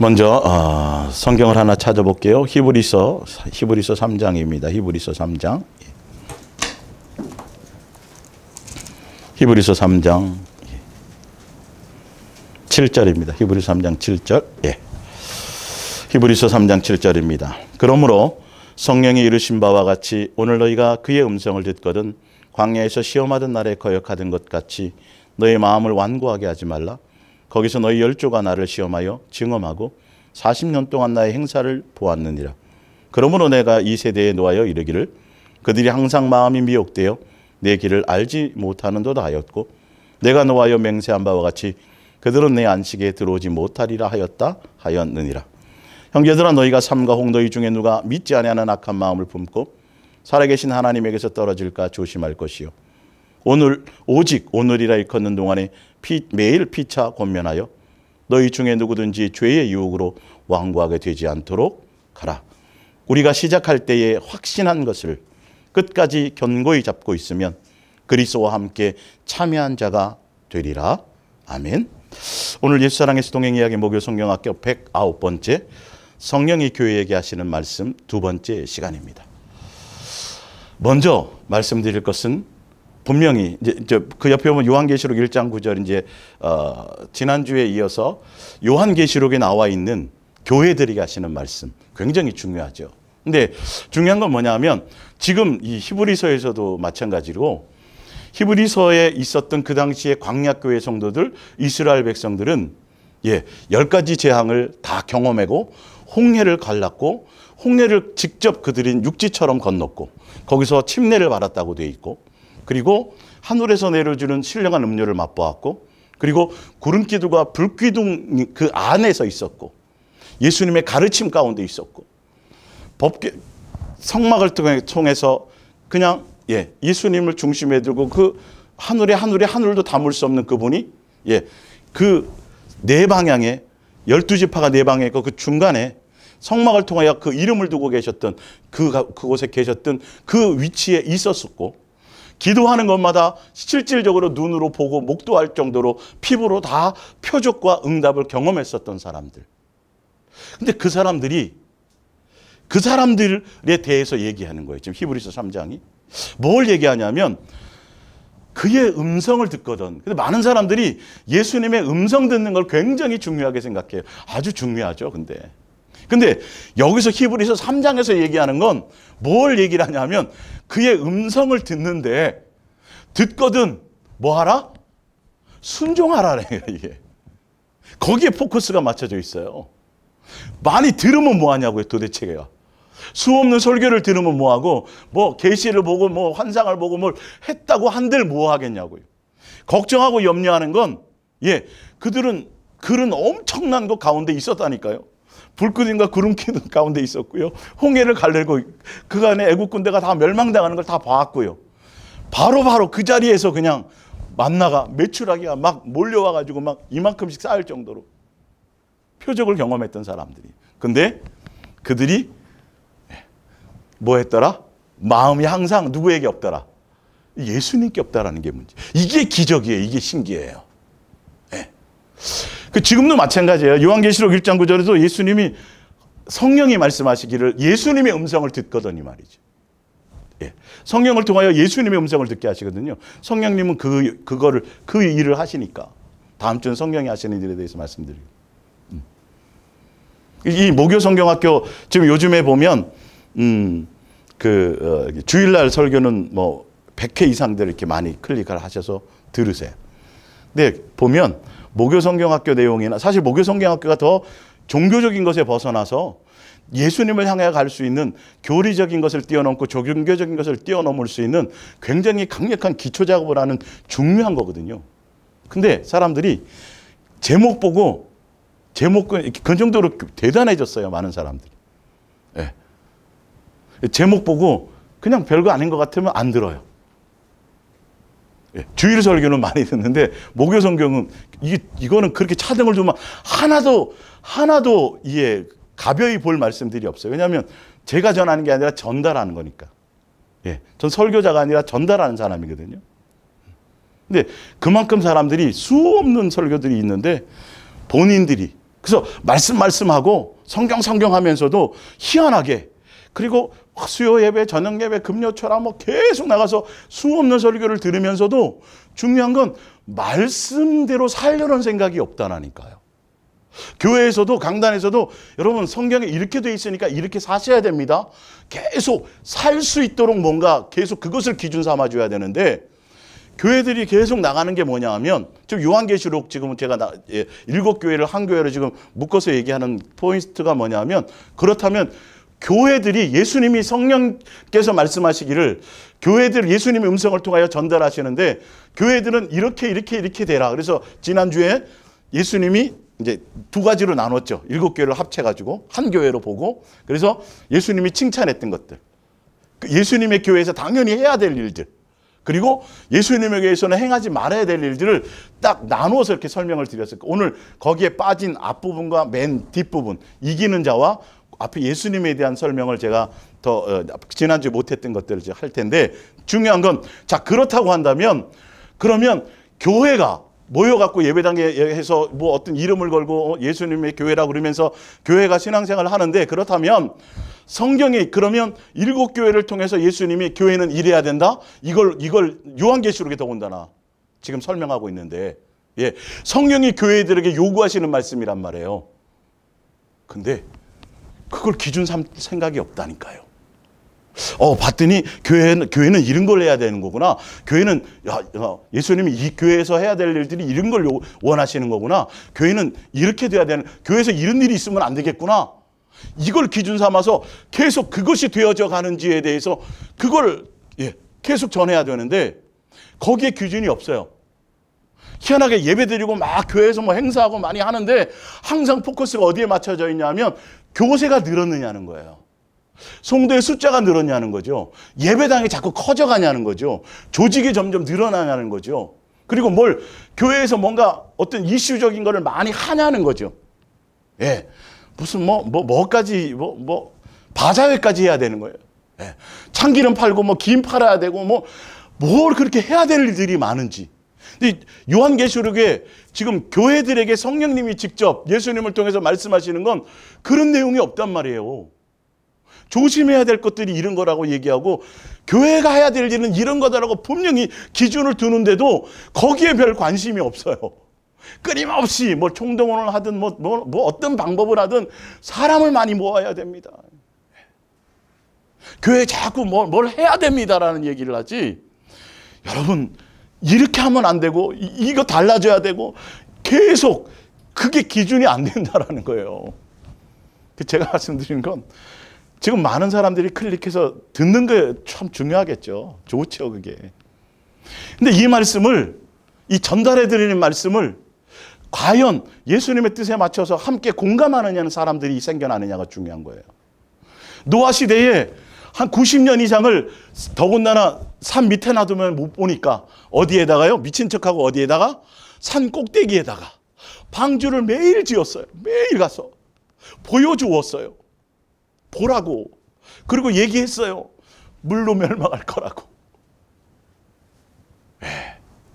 먼저 성경을 하나 찾아볼게요. 히브리서 3장입니다. 히브리서 3장. 히브리서 3장 7절입니다. 히브리서 3장 7절. 예. 히브리서 3장 7절입니다. 그러므로 성령이 이르신 바와 같이 오늘 너희가 그의 음성을 듣거든 광야에서 시험하던 날에 거역하던 것 같이 너희 마음을 완고하게 하지 말라. 거기서 너희 열조가 나를 시험하여 증언하고 40년 동안 나의 행사를 보았느니라. 그러므로 내가 이 세대에 노하여 이르기를 그들이 항상 마음이 미혹되어 내 길을 알지 못하는도다 하였고 내가 노하여 맹세한 바와 같이 그들은 내 안식에 들어오지 못하리라 하였느니라. 형제들아 너희가 삼가 혹 너희 중에 누가 믿지 아니하는 악한 마음을 품고 살아계신 하나님에게서 떨어질까 조심할 것이요. 오직 오늘이라 일컫는 동안에 매일 피차 권면하여 너희 중에 누구든지 죄의 유혹으로 완고하게 되지 않도록 하라. 우리가 시작할 때에 확신한 것을 끝까지 견고히 잡고 있으면 그리스도와 함께 참여한 자가 되리라. 아멘. 오늘 예수사랑의 수동행 이야기 목요 성경학교 109번째 성령이 교회에게 하시는 말씀 두 번째 시간입니다. 먼저 말씀드릴 것은 분명히 이제 그 옆에 보면 요한계시록 1장 9절 이제 지난주에 이어서 요한계시록에 나와 있는 교회들이 하시는 말씀 굉장히 중요하죠. 근데 중요한 건 뭐냐면 지금 이 히브리서에서도 마찬가지로 히브리서에 있었던 그 당시에 광야교회 성도들 이스라엘 백성들은 10가지 재앙을 다 경험하고 홍해를 갈랐고 홍해를 직접 그들이 육지처럼 건넜고 거기서 침례를 받았다고 되어 있고 그리고 하늘에서 내려주는 신령한 음료를 맛보았고 그리고 구름기둥과 불기둥 그 안에서 있었고 예수님의 가르침 가운데 있었고 성막을 통해서 그냥 예수님을 중심에 두고 그 하늘도 담을 수 없는 그분이 그 네 방향에 12지파가 네 방향에 있고 그 중간에 성막을 통하여 그 이름을 두고 계셨던 그곳에 계셨던 그 위치에 있었었고 기도하는 것마다 실질적으로 눈으로 보고 목도할 정도로 피부로 다 표적과 응답을 경험했었던 사람들. 근데 그 사람들에 대해서 얘기하는 거예요. 지금 히브리서 3장이. 뭘 얘기하냐면 그의 음성을 듣거든. 근데 많은 사람들이 예수님의 음성 듣는 걸 굉장히 중요하게 생각해요. 아주 중요하죠. 근데 여기서 히브리서 3장에서 얘기하는 건 뭘 얘기를 하냐면 그의 음성을 듣는데 듣거든 뭐 하라? 순종하라래요. 이게. 거기에 포커스가 맞춰져 있어요. 많이 들으면 뭐 하냐고요 도대체가. 수없는 설교를 들으면 뭐 하고 뭐 계시를 보고 뭐 환상을 보고 뭘 했다고 한들 뭐 하겠냐고요. 걱정하고 염려하는 건 그들은 엄청난 것 가운데 있었다니까요. 불기둥과 구름기둥 가운데 있었고요. 홍해를 갈르고 그 안에 애국 군대가 다 멸망당하는 걸 다 봤고요. 바로 그 자리에서 그냥 만나가 메추라기가 막 몰려와가지고 막 이만큼씩 쌓일 정도로 표적을 경험했던 사람들이. 근데 그들이 뭐 했더라? 마음이 항상 누구에게 없더라? 예수님께 없다라는 게 문제. 이게 기적이에요. 이게 신기해요. 지금도 마찬가지예요. 요한계시록 1장 9절에도 예수님이 성령이 말씀하시기를 예수님의 음성을 듣거든 이 말이죠. 성령을 통하여 예수님의 음성을 듣게 하시거든요. 성령님은 그 일을 하시니까 다음 주는 성령이 하시는 일에 대해서 말씀드리고 이 목요 성경학교 지금 요즘에 보면 주일날 설교는 뭐 100회 이상들 이렇게 많이 클릭을 하셔서 들으세요. 근데 보면 목요 성경학교 내용이나 사실 목요 성경학교가 더 종교적인 것에 벗어나서 예수님을 향해 갈 수 있는 교리적인 것을 뛰어넘고 종교적인 것을 뛰어넘을 수 있는 굉장히 강력한 기초 작업을 하는 중요한 거거든요. 근데 사람들이 제목 보고 그 정도로 대단해졌어요. 많은 사람들이. 제목 보고 그냥 별거 아닌 것 같으면 안 들어요. 주일 설교는 많이 듣는데 목요 성경은 이거는 그렇게 차등을 두면 하나도 가벼이 볼 말씀들이 없어요. 왜냐하면 제가 전하는 게 아니라 전달하는 거니까. 전 설교자가 아니라 전달하는 사람이거든요. 근데 그만큼 사람들이 수없는 설교들이 있는데 본인들이 그래서 말씀하고 성경 하면서도 희한하게, 그리고 수요 예배, 저녁 예배, 금요철학 뭐 계속 나가서 수없는 설교를 들으면서도 중요한 건 말씀대로 살려는 생각이 없다라니까요. 교회에서도, 강단에서도 여러분 성경에 이렇게 돼 있으니까 이렇게 사셔야 됩니다. 계속 살 수 있도록 뭔가 계속 그것을 기준 삼아줘야 되는데, 교회들이 계속 나가는 게 뭐냐 하면, 지금 요한계시록 지금 제가 7교회를 한 교회로 지금 묶어서 얘기하는 포인트가 뭐냐 하면, 그렇다면 교회들이 예수님이 성령께서 말씀하시기를 교회들 예수님의 음성을 통하여 전달하시는데, 교회들은 이렇게 되라. 그래서 지난주에 예수님이 이제 두 가지로 나눴죠. 7교회를 합쳐가지고 한 교회로 보고, 그래서 예수님이 칭찬했던 것들, 예수님의 교회에서 당연히 해야 될 일들, 그리고 예수님의 교회에서는 행하지 말아야 될 일들을 딱 나누어서 이렇게 설명을 드렸을 거예요. 오늘 거기에 빠진 앞부분과 맨 뒷부분, 이기는 자와 앞에 예수님에 대한 설명을 제가 더 지난주에 못했던 것들을 할 텐데, 중요한 건, 자, 그렇다고 한다면, 그러면 교회가 모여갖고 예배당에 해서 뭐 어떤 이름을 걸고 예수님의 교회라고 그러면서 교회가 신앙생활을 하는데, 그렇다면 성경이 그러면 7교회를 통해서 예수님이 교회는 이래야 된다? 이걸 요한계시록에 더군다나 지금 설명하고 있는데, 예, 성령이 교회들에게 요구하시는 말씀이란 말이에요. 근데 그걸 기준 삼을 생각이 없다니까요. 봤더니 교회는 이런 걸 해야 되는 거구나. 교회는 예수님이 이 교회에서 해야 될 일들이 이런 걸 원하시는 거구나. 교회는 이렇게 돼야 되는, 교회에서 이런 일이 있으면 안 되겠구나. 이걸 기준 삼아서 계속 그것이 되어져 가는지에 대해서 그걸 계속 전해야 되는데, 거기에 기준이 없어요. 희한하게 예배드리고 막 교회에서 뭐 행사하고 많이 하는데 항상 포커스가 어디에 맞춰져 있냐면 교세가 늘었느냐는 거예요. 성도의 숫자가 늘었냐는 거죠. 예배당이 자꾸 커져가냐는 거죠. 조직이 점점 늘어나냐는 거죠. 그리고 교회에서 뭔가 어떤 이슈적인 거를 많이 하냐는 거죠. 예. 무슨 뭐까지 바자회까지 해야 되는 거예요. 예. 참기름 팔고 김 팔아야 되고 뭘 그렇게 해야 될 일들이 많은지. 근데 요한계시록에 지금 교회들에게 성령님이 직접 예수님을 통해서 말씀하시는 건 그런 내용이 없단 말이에요. 조심해야 될 것들이 이런 거라고 얘기하고, 교회가 해야 될 일은 이런 거다라고 분명히 기준을 두는데도 거기에 별 관심이 없어요. 끊임없이 총동원을 하든 어떤 방법을 하든 사람을 많이 모아야 됩니다. 교회에 자꾸 뭘 해야 됩니다라는 얘기를 하지, 여러분 이렇게 하면 안 되고 이거 달라져야 되고 계속 그게 기준이 안 된다라는 거예요. 제가 말씀드리는 건, 지금 많은 사람들이 클릭해서 듣는 게 참 중요하겠죠. 좋죠, 그게. 근데 이 말씀을, 이 전달해 드리는 말씀을 과연 예수님의 뜻에 맞춰서 함께 공감하느냐는 사람들이 생겨나느냐가 중요한 거예요. 노아 시대에 한 90년 이상을 더군다나 산 밑에 놔두면 못 보니까 어디에다가요? 미친 척하고 어디에다가? 산 꼭대기에다가 방주를 매일 지었어요. 매일 가서 보여주었어요. 보라고. 그리고 얘기했어요. 물로 멸망할 거라고.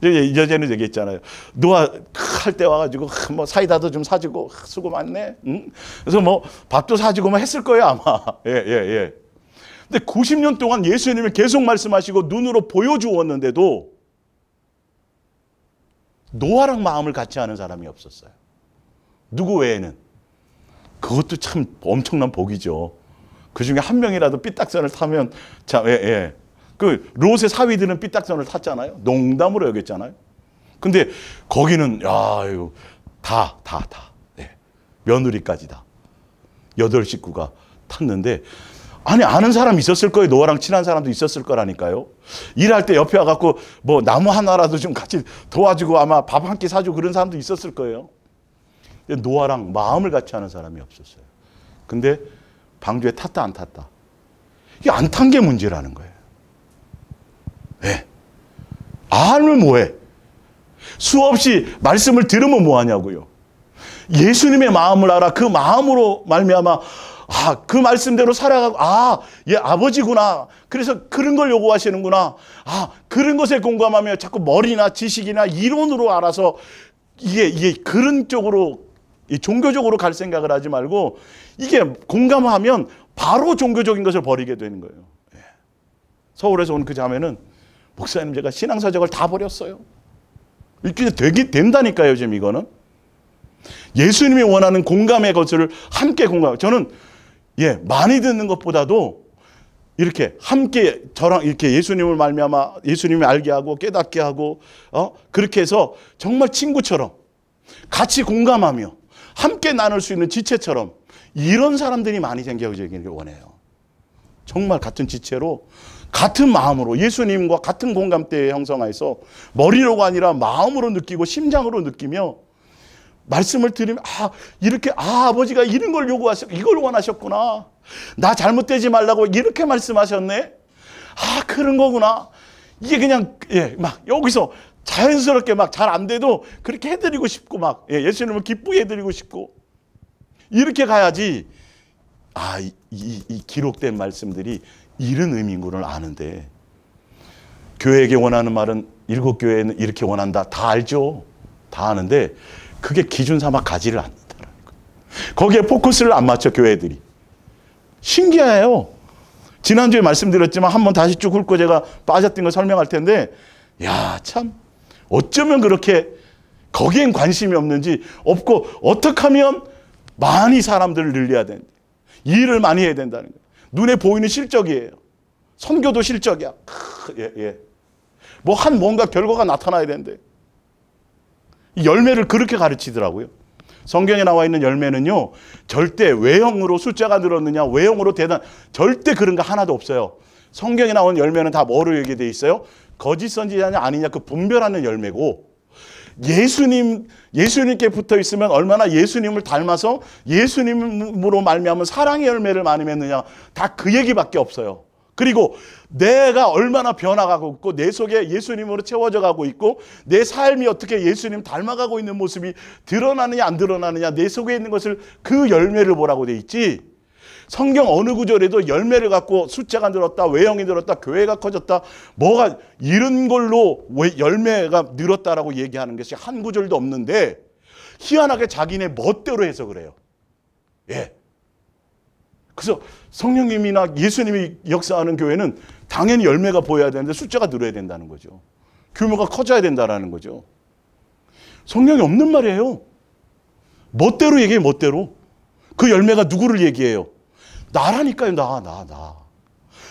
예전에 얘기했잖아요. 노아 할 때 와가지고 사이다도 좀 사주고 수고 많네. 응? 그래서 밥도 사주고 했을 거예요 아마. 예. 근데 90년 동안 예수님이 계속 말씀하시고 눈으로 보여주었는데도 노아랑 마음을 같이 하는 사람이 없었어요. 누구 외에는. 그것도 참 엄청난 복이죠. 그 중에 한 명이라도 삐딱선을 타면 참, 그 롯의 사위들은 삐딱선을 탔잖아요. 농담으로 여겼잖아요. 근데 거기는 다 며느리까지 다 8식구가 탔는데, 아니 아는 사람 있었을 거예요. 노아랑 친한 사람도 있었을 거라니까요. 일할 때 옆에 와갖고 나무 하나라도 좀 같이 도와주고 아마 밥 한 끼 사주고 그런 사람도 있었을 거예요. 근데 노아랑 마음을 같이 하는 사람이 없었어요. 근데 방주에 탔다 안 탔다. 이게 안 탄 게 문제라는 거예요. 왜? 알면 뭐해? 수없이 말씀을 들으면 뭐하냐고요. 예수님의 마음을 알아. 그 마음으로 말미암아 그 말씀대로 살아가고 얘 아버지구나. 그래서 그런 걸 요구하시는구나. 그런 것에 공감하며 자꾸 머리나 지식이나 이론으로 알아서 이게 그런 쪽으로 이 종교적으로 갈 생각을 하지 말고 이게 공감하면 바로 종교적인 것을 버리게 되는 거예요. 예. 서울에서 온 그 자매는 목사님 제가 신앙사적을 다 버렸어요. 이렇게 된다니까요. 지금 이거는. 예수님이 원하는 공감의 것을 함께 공감. 저는 많이 듣는 것보다도 이렇게 함께 저랑 이렇게 예수님을 말미암아 예수님이 알게 하고 깨닫게 하고 그렇게 해서 정말 친구처럼 같이 공감하며 함께 나눌 수 있는 지체처럼 이런 사람들이 많이 생겨지기를 원해요. 정말 같은 지체로 같은 마음으로 예수님과 같은 공감대에 형성해서 머리로가 아니라 마음으로 느끼고 심장으로 느끼며 말씀을 들으면 이렇게 아버지가 이런 걸 요구하셨 이걸 원하셨구나. 나 잘못되지 말라고 이렇게 말씀하셨네. 그런 거구나. 이게 그냥 막 여기서 자연스럽게 막 잘 안 돼도 그렇게 해드리고 싶고 막 예수님을 기쁘게 해드리고 싶고 이렇게 가야지. 이 기록된 말씀들이 이런 의미인 걸 아는데 교회에게 원하는 말은 일곱 교회는 이렇게 원한다. 다 알죠. 다 아는데 그게 기준 삼아 가지를 않는다는 거예요. 거기에 포커스를 안 맞춰 교회들이. 신기해요. 지난주에 말씀드렸지만 한번 다시 쭉 훑고 제가 빠졌던 거 설명할 텐데 참 어쩌면 그렇게 거기엔 관심이 없는지 없고 어떻게 하면 많이 사람들을 늘려야 되는데 일을 많이 해야 된다는 거예요. 눈에 보이는 실적이에요. 선교도 실적이야. 뭔가 결과가 나타나야 되는데 이 열매를 그렇게 가르치더라고요. 성경에 나와 있는 열매는요 절대 외형으로 숫자가 늘었느냐 외형으로 절대 그런 거 하나도 없어요. 성경에 나오는 열매는 다 뭐로 얘기되어 있어요? 거짓 선지자냐 아니냐 그 분별하는 열매고 예수님께 붙어 있으면 얼마나 예수님을 닮아서 예수님으로 말미암은 사랑의 열매를 많이 맺느냐 다 그 얘기밖에 없어요. 그리고 내가 얼마나 변화가고 있고 내 속에 예수님으로 채워져 가고 있고 내 삶이 어떻게 예수님 닮아가고 있는 모습이 드러나느냐 안 드러나느냐 내 속에 있는 것을 그 열매를 보라고 돼 있지. 성경 어느 구절에도 열매를 갖고 숫자가 늘었다, 외형이 늘었다, 교회가 커졌다, 뭐가 이런 걸로 열매가 늘었다라고 얘기하는 것이 한 구절도 없는데 희한하게 자기네 멋대로 해서 그래요. 그래서 성령님이나 예수님이 역사하는 교회는 당연히 열매가 보여야 되는데 숫자가 늘어야 된다는 거죠. 규모가 커져야 된다는 거죠. 성경이 없는 말이에요. 멋대로 얘기해, 멋대로. 그 열매가 누구를 얘기해요? 나라니까요. 나.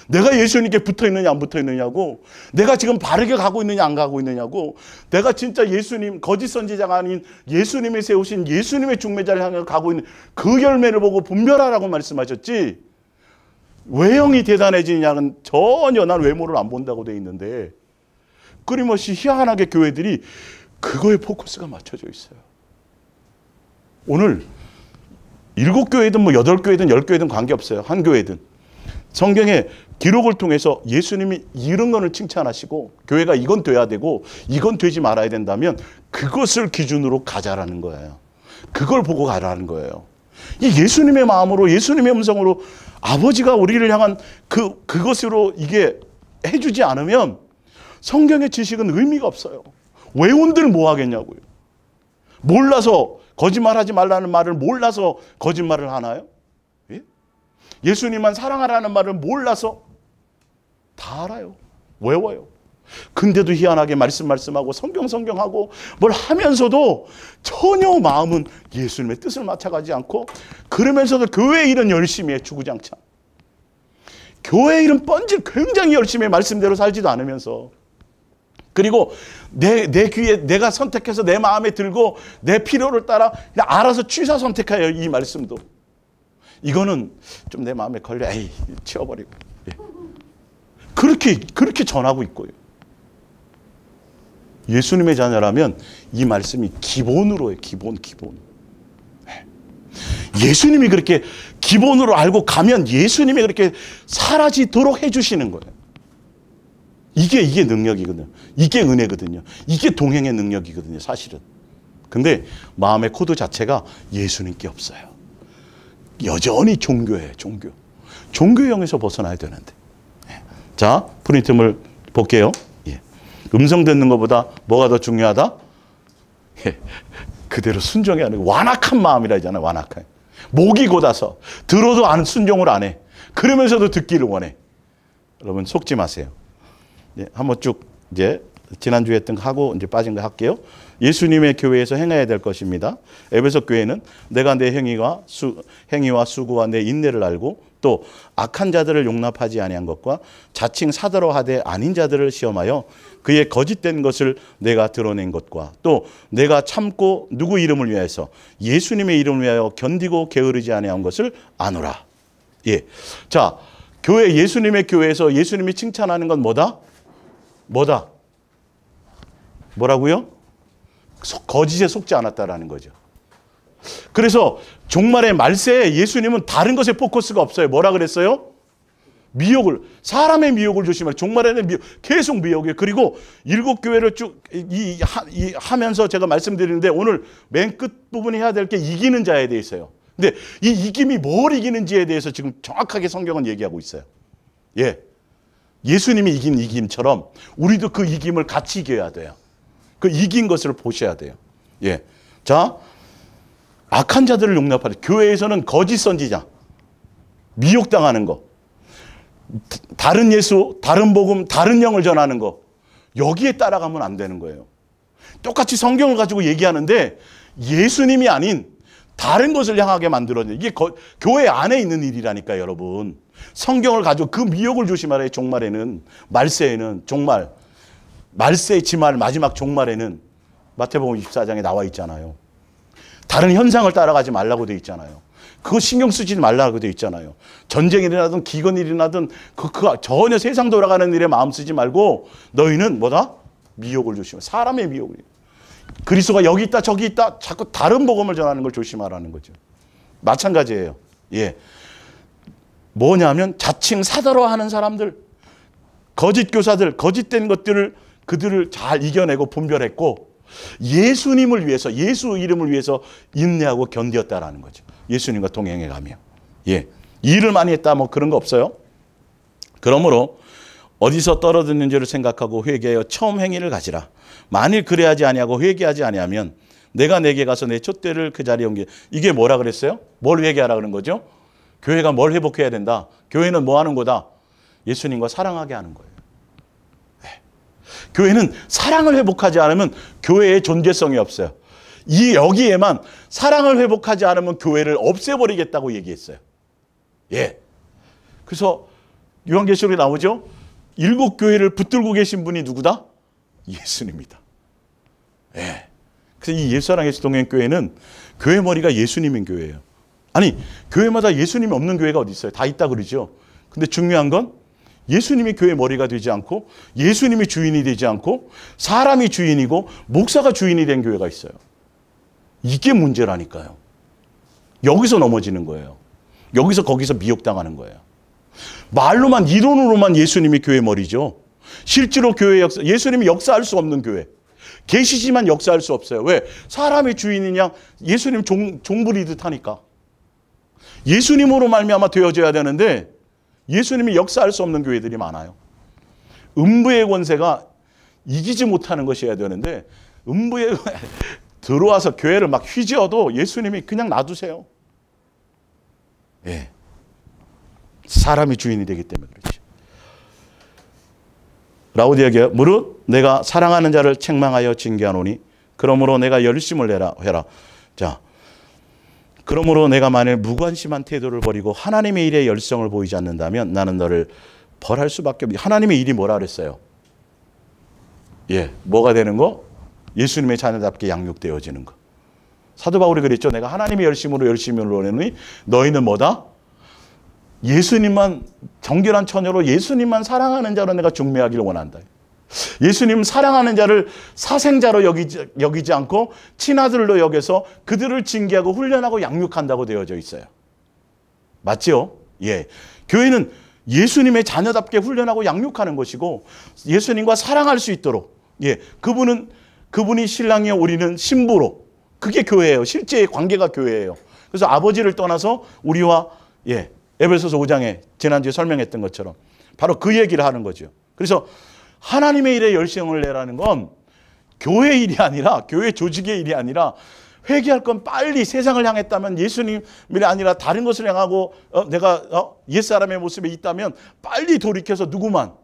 내가 예수님께 붙어있느냐 안 붙어있느냐고, 내가 지금 바르게 가고 있느냐 안 가고 있느냐고, 내가 진짜 예수님 거짓 선지자가 아닌 예수님이 세우신 예수님의 중매자를 향해 가고 있는 그 열매를 보고 분별하라고 말씀하셨지, 외형이 대단해지냐는 전혀 난 외모를 안 본다고 돼 있는데 끊임없이 희한하게 교회들이 그거에 포커스가 맞춰져 있어요. 오늘 7교회든 8교회든 10교회든 관계없어요. 한 교회든. 성경의 기록을 통해서 예수님이 이런 거를 칭찬하시고 교회가 이건 돼야 되고 이건 되지 말아야 된다면 그것을 기준으로 가자라는 거예요. 그걸 보고 가라는 거예요. 이 예수님의 마음으로 예수님의 음성으로 아버지가 우리를 향한 그것으로 이게 해주지 않으면 성경의 지식은 의미가 없어요. 외운들 뭐 하겠냐고요. 몰라서 거짓말하지 말라는 말을 몰라서 거짓말을 하나요? 예수님만 사랑하라는 말을 몰라서 다 알아요. 외워요. 근데도 희한하게 말씀하고 성경하고 뭘 하면서도 전혀 마음은 예수님의 뜻을 맞춰가지 않고, 그러면서도 교회 일은 열심히 해 주구장창. 교회 일은 굉장히 열심히 해, 말씀대로 살지도 않으면서. 그리고 내 귀에 내가 선택해서 내 마음에 들고 내 필요를 따라 그냥 알아서 취사 선택해요. 이 말씀도. 이거는 좀 내 마음에 걸려. 치워버리고. 그렇게 전하고 있고요. 예수님의 자녀라면 이 말씀이 기본으로 해요. 기본. 예수님이 그렇게 기본으로 알고 가면 예수님이 그렇게 사라지도록 해주시는 거예요. 이게 능력이거든요. 이게 은혜거든요. 이게 동행의 능력이거든요. 사실은. 근데 마음의 코드 자체가 예수님께 없어요. 여전히 종교예요. 종교형에서 벗어나야 되는데. 자, 프린트물 볼게요. 음성 듣는 것보다 뭐가 더 중요하다? 그대로 순종이 아니고 완악한 마음이라 하잖아요. 완악한. 목이 곧아서 들어도 안 순종을 안 해. 그러면서도 듣기를 원해. 여러분 속지 마세요. 네, 한번 쭉 이제 지난주에 했던 거 하고 이제 빠진 거 할게요. 예수님의 교회에서 행해야 될 것입니다. 에베소 교회는 내가 내 행위와 수고와 내 인내를 알고 또 악한 자들을 용납하지 아니한 것과 자칭 사도로 하되 아닌 자들을 시험하여 그의 거짓된 것을 내가 드러낸 것과 또 내가 참고 누구 이름을 위하여서 예수님의 이름을 위하여 견디고 게으르지 아니한 것을 아노라. 예. 자, 교회 예수님의 교회에서 예수님이 칭찬하는 건 뭐다? 뭐다? 뭐라고요? 거짓에 속지 않았다라는 거죠. 그래서 종말의 말세에 예수님은 다른 것에 포커스가 없어요. 뭐라 그랬어요? 미혹을, 사람의 미혹을 조심하라. 종말에는 계속 미혹이에요. 그리고 7교회를 쭉 하면서 제가 말씀드리는데 오늘 맨 끝부분에 해야 될 게 이기는 자에 대해 있어요. 근데 이 이김이 뭘 이기는지에 대해서 지금 정확하게 성경은 얘기하고 있어요. 예. 예수님이 이긴 이김처럼 우리도 그 이김을 같이 이겨야 돼요. 그 이긴 것을 보셔야 돼요. 예. 자, 악한 자들을 용납하라. 교회에서는 거짓 선지자, 미혹당하는 거, 다른 예수, 다른 복음, 다른 영을 전하는 거, 여기에 따라가면 안 되는 거예요. 똑같이 성경을 가지고 얘기하는데 예수님이 아닌 다른 것을 향하게 만들어요. 이게 교회 안에 있는 일이라니까요, 여러분. 성경을 가지고 그 미혹을 조심하래요. 종말에는, 말세에는, 종말, 말세의 지말 마지막 종말에는 마태복음 24장에 나와 있잖아요. 다른 현상을 따라가지 말라고 되어 있잖아요. 그거 신경 쓰지 말라고 되어 있잖아요. 전쟁이 일어나든 기근이 일어나든 그 전혀 세상 돌아가는 일에 마음 쓰지 말고 너희는 뭐다? 미혹을 조심해. 사람의 미혹을. 그리스도가 여기 있다 저기 있다 자꾸 다른 복음을 전하는 걸 조심하라는 거죠. 마찬가지예요. 예. 뭐냐면 자칭 사도로 하는 사람들, 거짓 교사들, 거짓된 것들을 그들을 잘 이겨내고 분별했고 예수님을 위해서, 예수 이름을 위해서 인내하고 견디었다라는 거죠. 예수님과 동행해 가며. 예. 일을 많이 했다 뭐 그런 거 없어요. 그러므로 어디서 떨어졌는지를 생각하고 회개하여 처음 행위를 가지라. 만일 그래야지 아니하고 회개하지 아니하면 내가 내게 가서 내 촛대를 그 자리에 옮겨. 이게 뭐라 그랬어요? 뭘 회개하라 그런 거죠? 교회가 뭘 회복해야 된다. 교회는 뭐 하는 거다? 예수님과 사랑하게 하는 거예요. 네. 교회는 사랑을 회복하지 않으면 교회의 존재성이 없어요. 여기에만 사랑을 회복하지 않으면 교회를 없애버리겠다고 얘기했어요. 예. 그래서 요한계시록에 나오죠? 7교회를 붙들고 계신 분이 누구다? 예수님이다. 예. 그래서 이 예수사랑 예수 동행교회는 교회 머리가 예수님인 교회예요. 아니, 교회마다 예수님이 없는 교회가 어디 있어요? 다 있다 그러죠. 근데 중요한 건 예수님이 교회 머리가 되지 않고 예수님이 주인이 되지 않고 사람이 주인이고 목사가 주인이 된 교회가 있어요. 이게 문제라니까요. 여기서 넘어지는 거예요. 여기서 거기서 미혹당하는 거예요. 말로만 이론으로만 예수님이 교회 머리죠. 실제로 교회 역사, 예수님이 역사할 수 없는 교회. 계시지만 역사할 수 없어요. 왜? 사람이 주인이냐? 예수님 종부리듯 하니까. 예수님으로 말미암아 되어져야 되는데 예수님이 역사할 수 없는 교회들이 많아요. 음부의 권세가 이기지 못하는 것이어야 되는데 음부에 들어와서 교회를 막 휘저어도 예수님이 그냥 놔두세요. 예. 사람이 주인이 되기 때문에 그렇죠. 라오디아 교회 무릇 내가 사랑하는 자를 책망하여 징계하노니 그러므로 내가 열심을 해라. 자, 그러므로 내가 만일 무관심한 태도를 버리고 하나님의 일에 열성을 보이지 않는다면 나는 너를 벌할 수밖에 없다. 하나님의 일이 뭐라 그랬어요? 예, 뭐가 되는 거? 예수님의 자녀답게 양육되어지는 거. 사도 바울이 그랬죠. 내가 하나님의 열심으로 원하노니 너희는 뭐다? 예수님만 정결한 처녀로 예수님만 사랑하는 자로 내가 중매하기를 원한다. 예수님 사랑하는 자를 사생자로 여기지 않고 친아들로 여겨서 그들을 징계하고 훈련하고 양육한다고 되어져 있어요. 맞죠? 예. 교회는 예수님의 자녀답게 훈련하고 양육하는 것이고 예수님과 사랑할 수 있도록 예. 그분이 신랑이요 우리는 신부로 그게 교회예요. 실제의 관계가 교회예요. 그래서 아버지를 떠나서 우리와 예. 에베소서 5장에 지난주에 설명했던 것처럼 바로 그 얘기를 하는 거죠. 그래서 하나님의 일에 열심을 내라는 건 교회 일이 아니라 교회 조직의 일이 아니라 회개할 건 빨리 세상을 향했다면 예수님이 아니라 다른 것을 향하고 내가 옛사람의 모습에 있다면 빨리 돌이켜서 누구만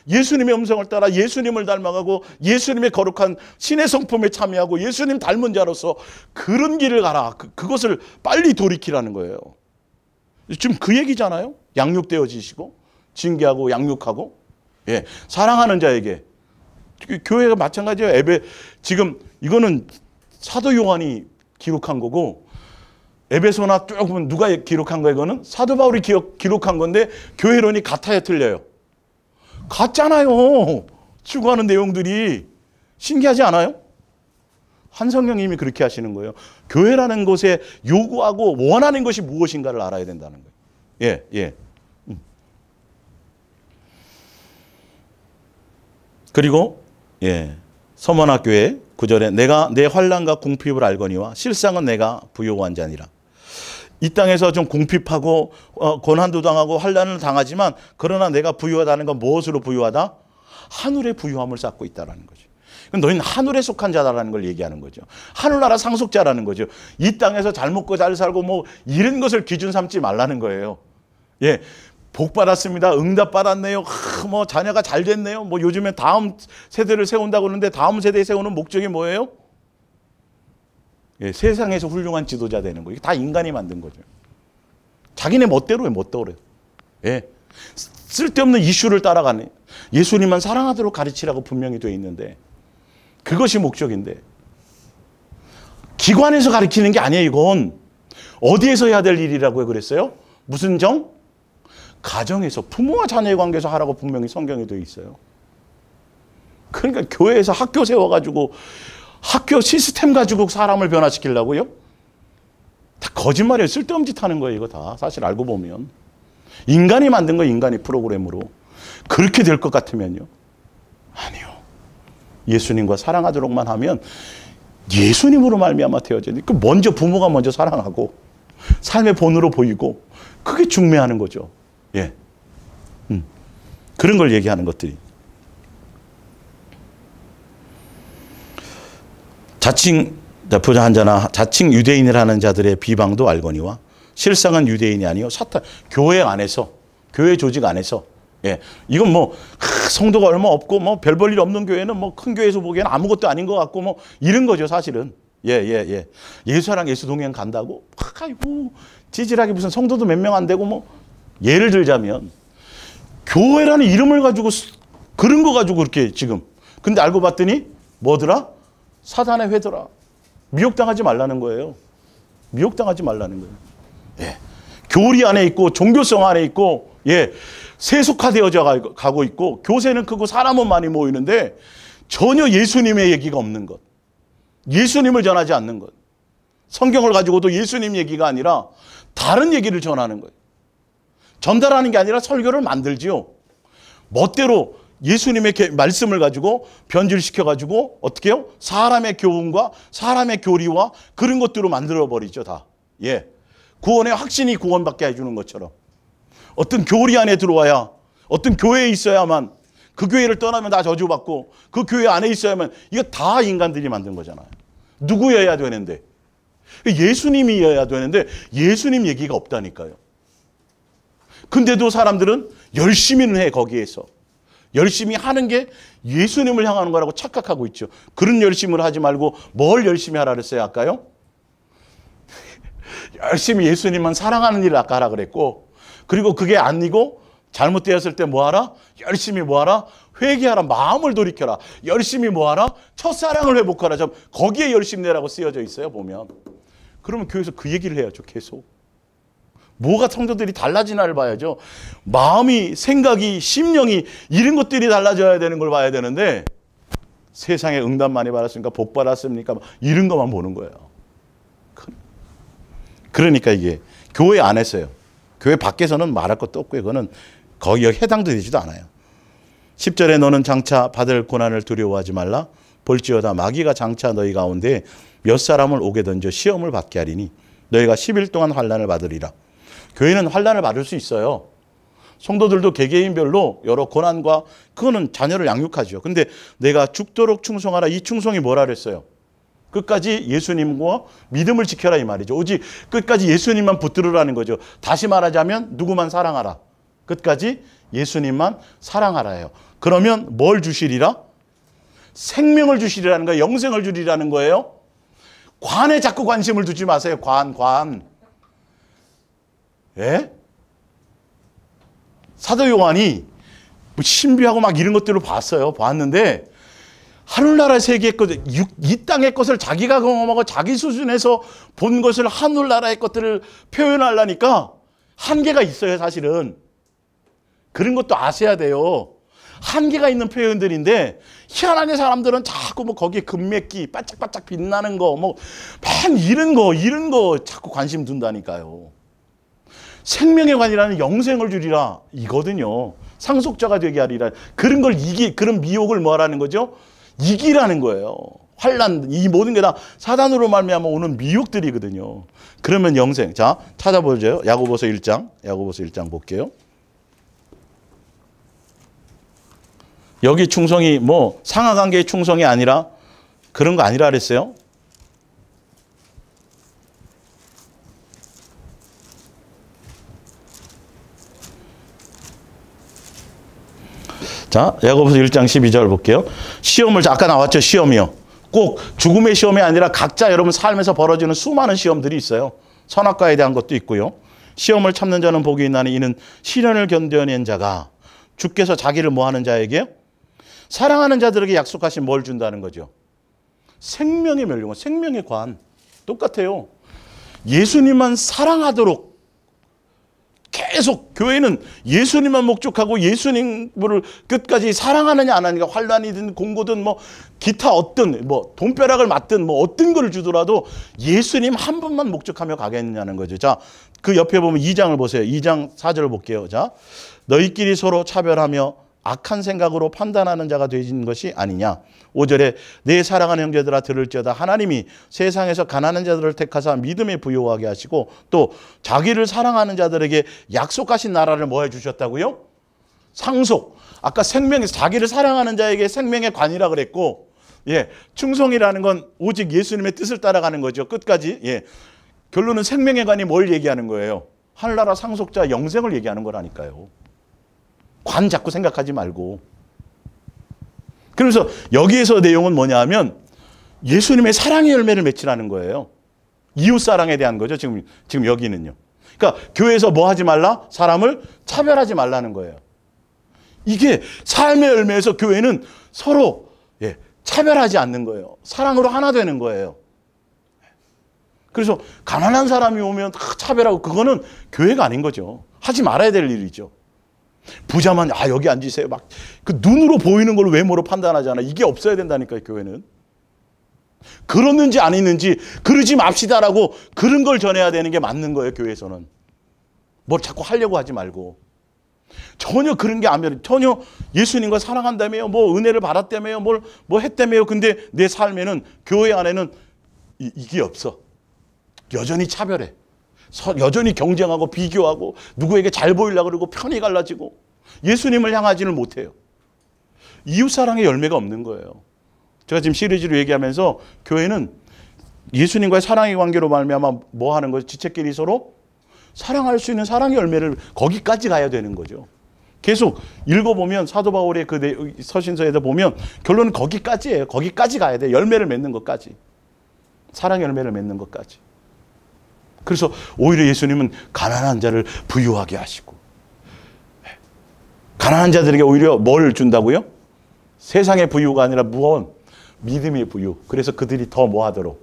예수님의 음성을 따라 예수님을 닮아가고 예수님의 거룩한 신의 성품에 참여하고 예수님 닮은 자로서 그런 길을 가라. 그것을 빨리 돌이키라는 거예요. 지금 그 얘기잖아요. 양육되어지시고 징계하고 양육하고 사랑하는 자에게 교회가 마찬가지예요. 지금 이거는 사도 요한이 기록한 거고 에베소나 쭉 보면 누가 기록한 거예요? 이거는 사도 바울이 기록한 건데 교회론이 같아요, 틀려요? 같잖아요. 추구하는 내용들이 신기하지 않아요? 한 성령님이 그렇게 하시는 거예요. 교회라는 곳에 요구하고 원하는 것이 무엇인가를 알아야 된다는 거예요. 그리고 서머나교회 9절에 내가 내 환난과 궁핍을 알거니와 실상은 내가 부요한 자니라. 이 땅에서 좀 궁핍하고 고난도 당하고 환난을 당하지만 그러나 내가 부유하다는 건 무엇으로 부유하다? 하늘의 부유함을 쌓고 있다는 거죠. 너희는 하늘에 속한 자다라는 걸 얘기하는 거죠. 하늘나라 상속자라는 거죠. 이 땅에서 잘 먹고 잘 살고 뭐 이런 것을 기준 삼지 말라는 거예요. 복 받았습니다. 응답 받았네요. 뭐 자녀가 잘 됐네요. 뭐 요즘에 다음 세대를 세운다고 그러는데 다음 세대에 세우는 목적이 뭐예요? 세상에서 훌륭한 지도자 되는 거. 이게 다 인간이 만든 거죠. 자기네 멋대로 해, 멋대로. 쓸데없는 이슈를 따라가네. 예수님만 사랑하도록 가르치라고 분명히 되어 있는데 그것이 목적인데 기관에서 가르치는 게 아니에요. 이건 어디에서 해야 될 일이라고 그랬어요? 무슨 정? 가정에서 부모와 자녀의 관계에서 하라고 분명히 성경에 되어 있어요. 그러니까 교회에서 학교 세워가지고 학교 시스템 가지고 사람을 변화시키려고요? 다 거짓말이에요. 쓸데없는 짓 하는 거예요. 이거 다 사실 알고 보면. 인간이 만든 거 인간이 프로그램으로. 그렇게 될 것 같으면요. 아니요. 예수님과 사랑하도록만 하면 예수님으로 말미암아 되어져요. 먼저 부모가 먼저 사랑하고 삶의 본으로 보이고 그게 중매하는 거죠. 그런 걸 얘기하는 것들이. 자칭 부자 한 자나 자칭 유대인이라는 자들의 비방도 알거니와 실상은 유대인이 아니요 사탄. 교회 안에서 교회 조직 안에서 이건 뭐 성도가 얼마 없고 뭐 별 볼 일 없는 교회는 뭐 큰 교회에서 보기에는 아무것도 아닌 것 같고 뭐 이런 거죠 사실은. 예수랑 예수 동행 간다고 아이고 찌질하게 무슨 성도도 몇 명 안 되고 뭐 예를 들자면 교회라는 이름을 가지고 그런 거 가지고 그렇게 지금 근데 알고 봤더니 뭐더라? 사단의 회더라. 미혹당하지 말라는 거예요. 미혹당하지 말라는 거예요. 교리 안에 있고 종교성 안에 있고 세속화되어져 가고 있고 교세는 크고 사람은 많이 모이는데 전혀 예수님의 얘기가 없는 것. 예수님을 전하지 않는 것. 성경을 가지고도 예수님 얘기가 아니라 다른 얘기를 전하는 거예요. 전달하는 게 아니라 설교를 만들지요. 멋대로 예수님의 말씀을 가지고 변질시켜가지고 어떻게 해요? 사람의 교훈과 사람의 교리와 그런 것들로 만들어버리죠. 다. 구원의 확신이 구원받게 해주는 것처럼. 어떤 교리 안에 들어와야 어떤 교회에 있어야만 그 교회를 떠나면 다 저주받고 그 교회 안에 있어야만 이거 다 인간들이 만든 거잖아요. 누구여야 되는데. 예수님이어야 되는데 예수님 얘기가 없다니까요. 근데도 사람들은 열심히는 해 거기에서. 열심히 하는 게 예수님을 향하는 거라고 착각하고 있죠. 그런 열심을 하지 말고 뭘 열심히 하라 그랬어요 아까요? 열심히 예수님만 사랑하는 일을 아까 하라 그랬고 그리고 그게 아니고 잘못되었을 때 뭐하라? 열심히 뭐하라? 회개하라. 마음을 돌이켜라. 열심히 뭐하라? 첫사랑을 회복하라. 좀 거기에 열심히 내라고 쓰여져 있어요 보면. 그러면 교회에서 그 얘기를 해야죠 계속. 뭐가 성도들이 달라지나를 봐야죠. 마음이, 생각이, 심령이 이런 것들이 달라져야 되는 걸 봐야 되는데 세상에 응답 많이 받았습니까? 복 받았습니까? 이런 것만 보는 거예요. 그러니까 이게 교회 안에서요. 교회 밖에서는 말할 것도 없고요. 그거는 거기에 해당도 되지도 않아요. 10절에 너는 장차 받을 고난을 두려워하지 말라. 볼지어다 마귀가 장차 너희 가운데 몇 사람을 오게 던져 시험을 받게 하리니 너희가 10일 동안 환난을 받으리라. 교회는 환난을 받을 수 있어요. 성도들도 개개인별로 여러 고난과 그거는 자녀를 양육하죠. 근데 내가 죽도록 충성하라. 이 충성이 뭐라 그랬어요? 끝까지 예수님과 믿음을 지켜라 이 말이죠. 오직 끝까지 예수님만 붙들으라는 거죠. 다시 말하자면 누구만 사랑하라. 끝까지 예수님만 사랑하라예요. 그러면 뭘 주시리라? 생명을 주시리라는 거예요. 영생을 주리라는 거예요. 관에 자꾸 관심을 두지 마세요. 관. 예? 사도 요한이 신비하고 막 이런 것들을 봤는데 하늘나라 세계의 것, 이 땅의 것을 자기가 경험하고 자기 수준에서 본 것을 하늘나라의 것들을 표현하려니까 한계가 있어요, 사실은. 그런 것도 아셔야 돼요. 한계가 있는 표현들인데 희한하게 사람들은 자꾸 뭐 거기에 금맥기 반짝반짝 빛나는 거 뭐 막 이런 거 자꾸 관심 둔다니까요. 생명의 관이라는 영생을 주리라 이거든요. 상속자가 되게 하리라. 그런 걸 그런 미혹을 뭐라는 거죠? 이기라는 거예요. 환난, 이 모든 게 다 사단으로 말미암아 오는 미혹들이거든요. 그러면 영생. 자, 찾아보죠. 야고보서 1장 볼게요. 여기 충성이 뭐 상하관계의 충성이 아니라 그런 거 아니라 그랬어요. 자, 야고보서 1장 12절 볼게요. 시험을 아까 나왔죠. 시험이요. 꼭 죽음의 시험이 아니라 각자 여러분 삶에서 벌어지는 수많은 시험들이 있어요. 선악과에 대한 것도 있고요. 시험을 참는 자는 복이 있나니 이는 시련을 견뎌낸 자가 주께서 자기를 뭐 하는 자에게요? 사랑하는 자들에게 약속하신 뭘 준다는 거죠? 생명의 멸류관, 생명의 관. 똑같아요. 예수님만 사랑하도록 계속 교회는 예수님만 목적하고 예수님을 끝까지 사랑하느냐 안 하느냐, 환난이든 공고든 뭐 기타 어떤 뭐 돈벼락을 맞든 뭐 어떤 걸 주더라도 예수님 한 분만 목적하며 가겠느냐는 거죠. 자, 그 옆에 보면 2장을 보세요. 2장 4절을 볼게요. 자, 너희끼리 서로 차별하며 악한 생각으로 판단하는 자가 되신 것이 아니냐. 5절에 내 사랑하는 형제들아 들을지어다 하나님이 세상에서 가난한 자들을 택하사 믿음에 부요하게 하시고 또 자기를 사랑하는 자들에게 약속하신 나라를 뭐 해주셨다고요? 상속. 아까 생명에서 자기를 사랑하는 자에게 생명의 관이라 그랬고, 예, 충성이라는 건 오직 예수님의 뜻을 따라가는 거죠. 끝까지. 예, 결론은 생명의 관이 뭘 얘기하는 거예요? 하늘나라 상속자 영생을 얘기하는 거라니까요. 관 자꾸 생각하지 말고. 그래서 여기에서 내용은 뭐냐 하면 예수님의 사랑의 열매를 맺히라는 거예요. 이웃사랑에 대한 거죠. 지금 여기는요. 그러니까 교회에서 뭐 하지 말라? 사람을 차별하지 말라는 거예요. 이게 삶의 열매에서 교회는 서로 차별하지 않는 거예요. 사랑으로 하나 되는 거예요. 그래서 가난한 사람이 오면 차별하고 그거는 교회가 아닌 거죠. 하지 말아야 될 일이죠. 부자만 여기 앉으세요. 막 그 눈으로 보이는 걸 외모로 판단하잖아. 이게 없어야 된다니까요, 교회는. 그렇는지 아니는지 그러지 맙시다라고 그런 걸 전해야 되는 게 맞는 거예요, 교회에서는. 뭘 자꾸 하려고 하지 말고. 전혀 그런 게 아니면 전혀 예수님과 사랑한다며요. 뭐 은혜를 받았다며요. 뭐 했다며요. 근데 내 삶에는 교회 안에는 이게 없어. 여전히 차별해. 여전히 경쟁하고 비교하고 누구에게 잘 보이려고 그러고 편이 갈라지고 예수님을 향하지는 못해요. 이웃사랑의 열매가 없는 거예요. 제가 지금 시리즈로 얘기하면서 교회는 예수님과의 사랑의 관계로 말미암아 뭐 하는 거죠? 지체끼리 서로 사랑할 수 있는 사랑의 열매를 거기까지 가야 되는 거죠. 계속 읽어보면 사도 바울의 그 서신서에다 보면 결론은 거기까지예요. 거기까지 가야 돼요. 열매를 맺는 것까지. 사랑의 열매를 맺는 것까지. 그래서 오히려 예수님은 가난한 자를 부유하게 하시고 가난한 자들에게 오히려 뭘 준다고요? 세상의 부유가 아니라 무언? 믿음의 부유. 그래서 그들이 더 뭐 하도록?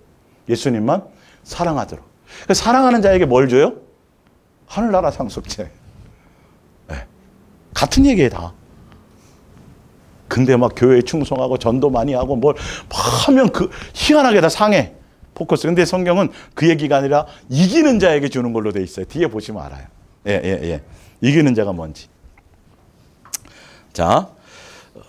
예수님만 사랑하도록. 사랑하는 자에게 뭘 줘요? 하늘나라 상속제. 같은 얘기예요, 다. 근데 막 교회에 충성하고 전도 많이 하고 뭘 하면 그 희한하게 다 상해. 포커스. 근데 성경은 그 얘기가 아니라 이기는 자에게 주는 걸로 돼 있어요. 뒤에 보시면 알아요. 예. 이기는 자가 뭔지. 자,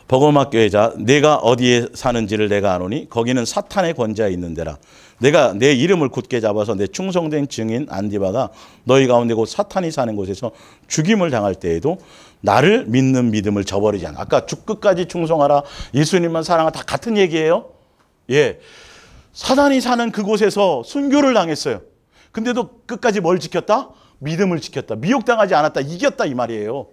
버거마 교회자, 내가 어디에 사는지를 내가 아노니 거기는 사탄의 권좌에 있는 데라. 내가 내 이름을 굳게 잡아서 내 충성된 증인 안디바가 너희 가운데 곧 사탄이 사는 곳에서 죽임을 당할 때에도 나를 믿는 믿음을 저버리지 않아. 아까 끝까지 충성하라. 예수님만 사랑하라. 다 같은 얘기예요. 예. 사단이 사는 그곳에서 순교를 당했어요. 근데도 끝까지 뭘 지켰다? 믿음을 지켰다. 미혹당하지 않았다. 이겼다 이 말이에요.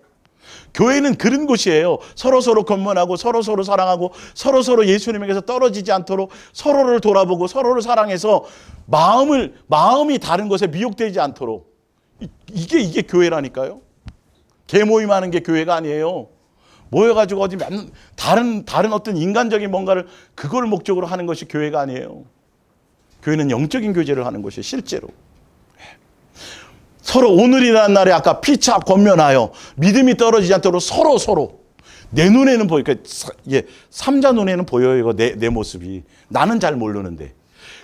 교회는 그런 곳이에요. 서로서로 권면하고 서로서로 사랑하고 서로서로 예수님에게서 떨어지지 않도록 서로를 돌아보고 서로를 사랑해서 마음이 다른 것에 미혹되지 않도록. 이게 교회라니까요. 개모임하는 게 교회가 아니에요. 모여가지고 어디 다른 어떤 인간적인 뭔가를 그걸 목적으로 하는 것이 교회가 아니에요. 교회는 영적인 교제를 하는 것이 실제로. 서로 오늘이라는 날에 아까 피차 권면하여 믿음이 떨어지지 않도록 서로 내 눈에는 보여. 그러니까 삼자 눈에는 보여요. 이거 내 모습이. 나는 잘 모르는데.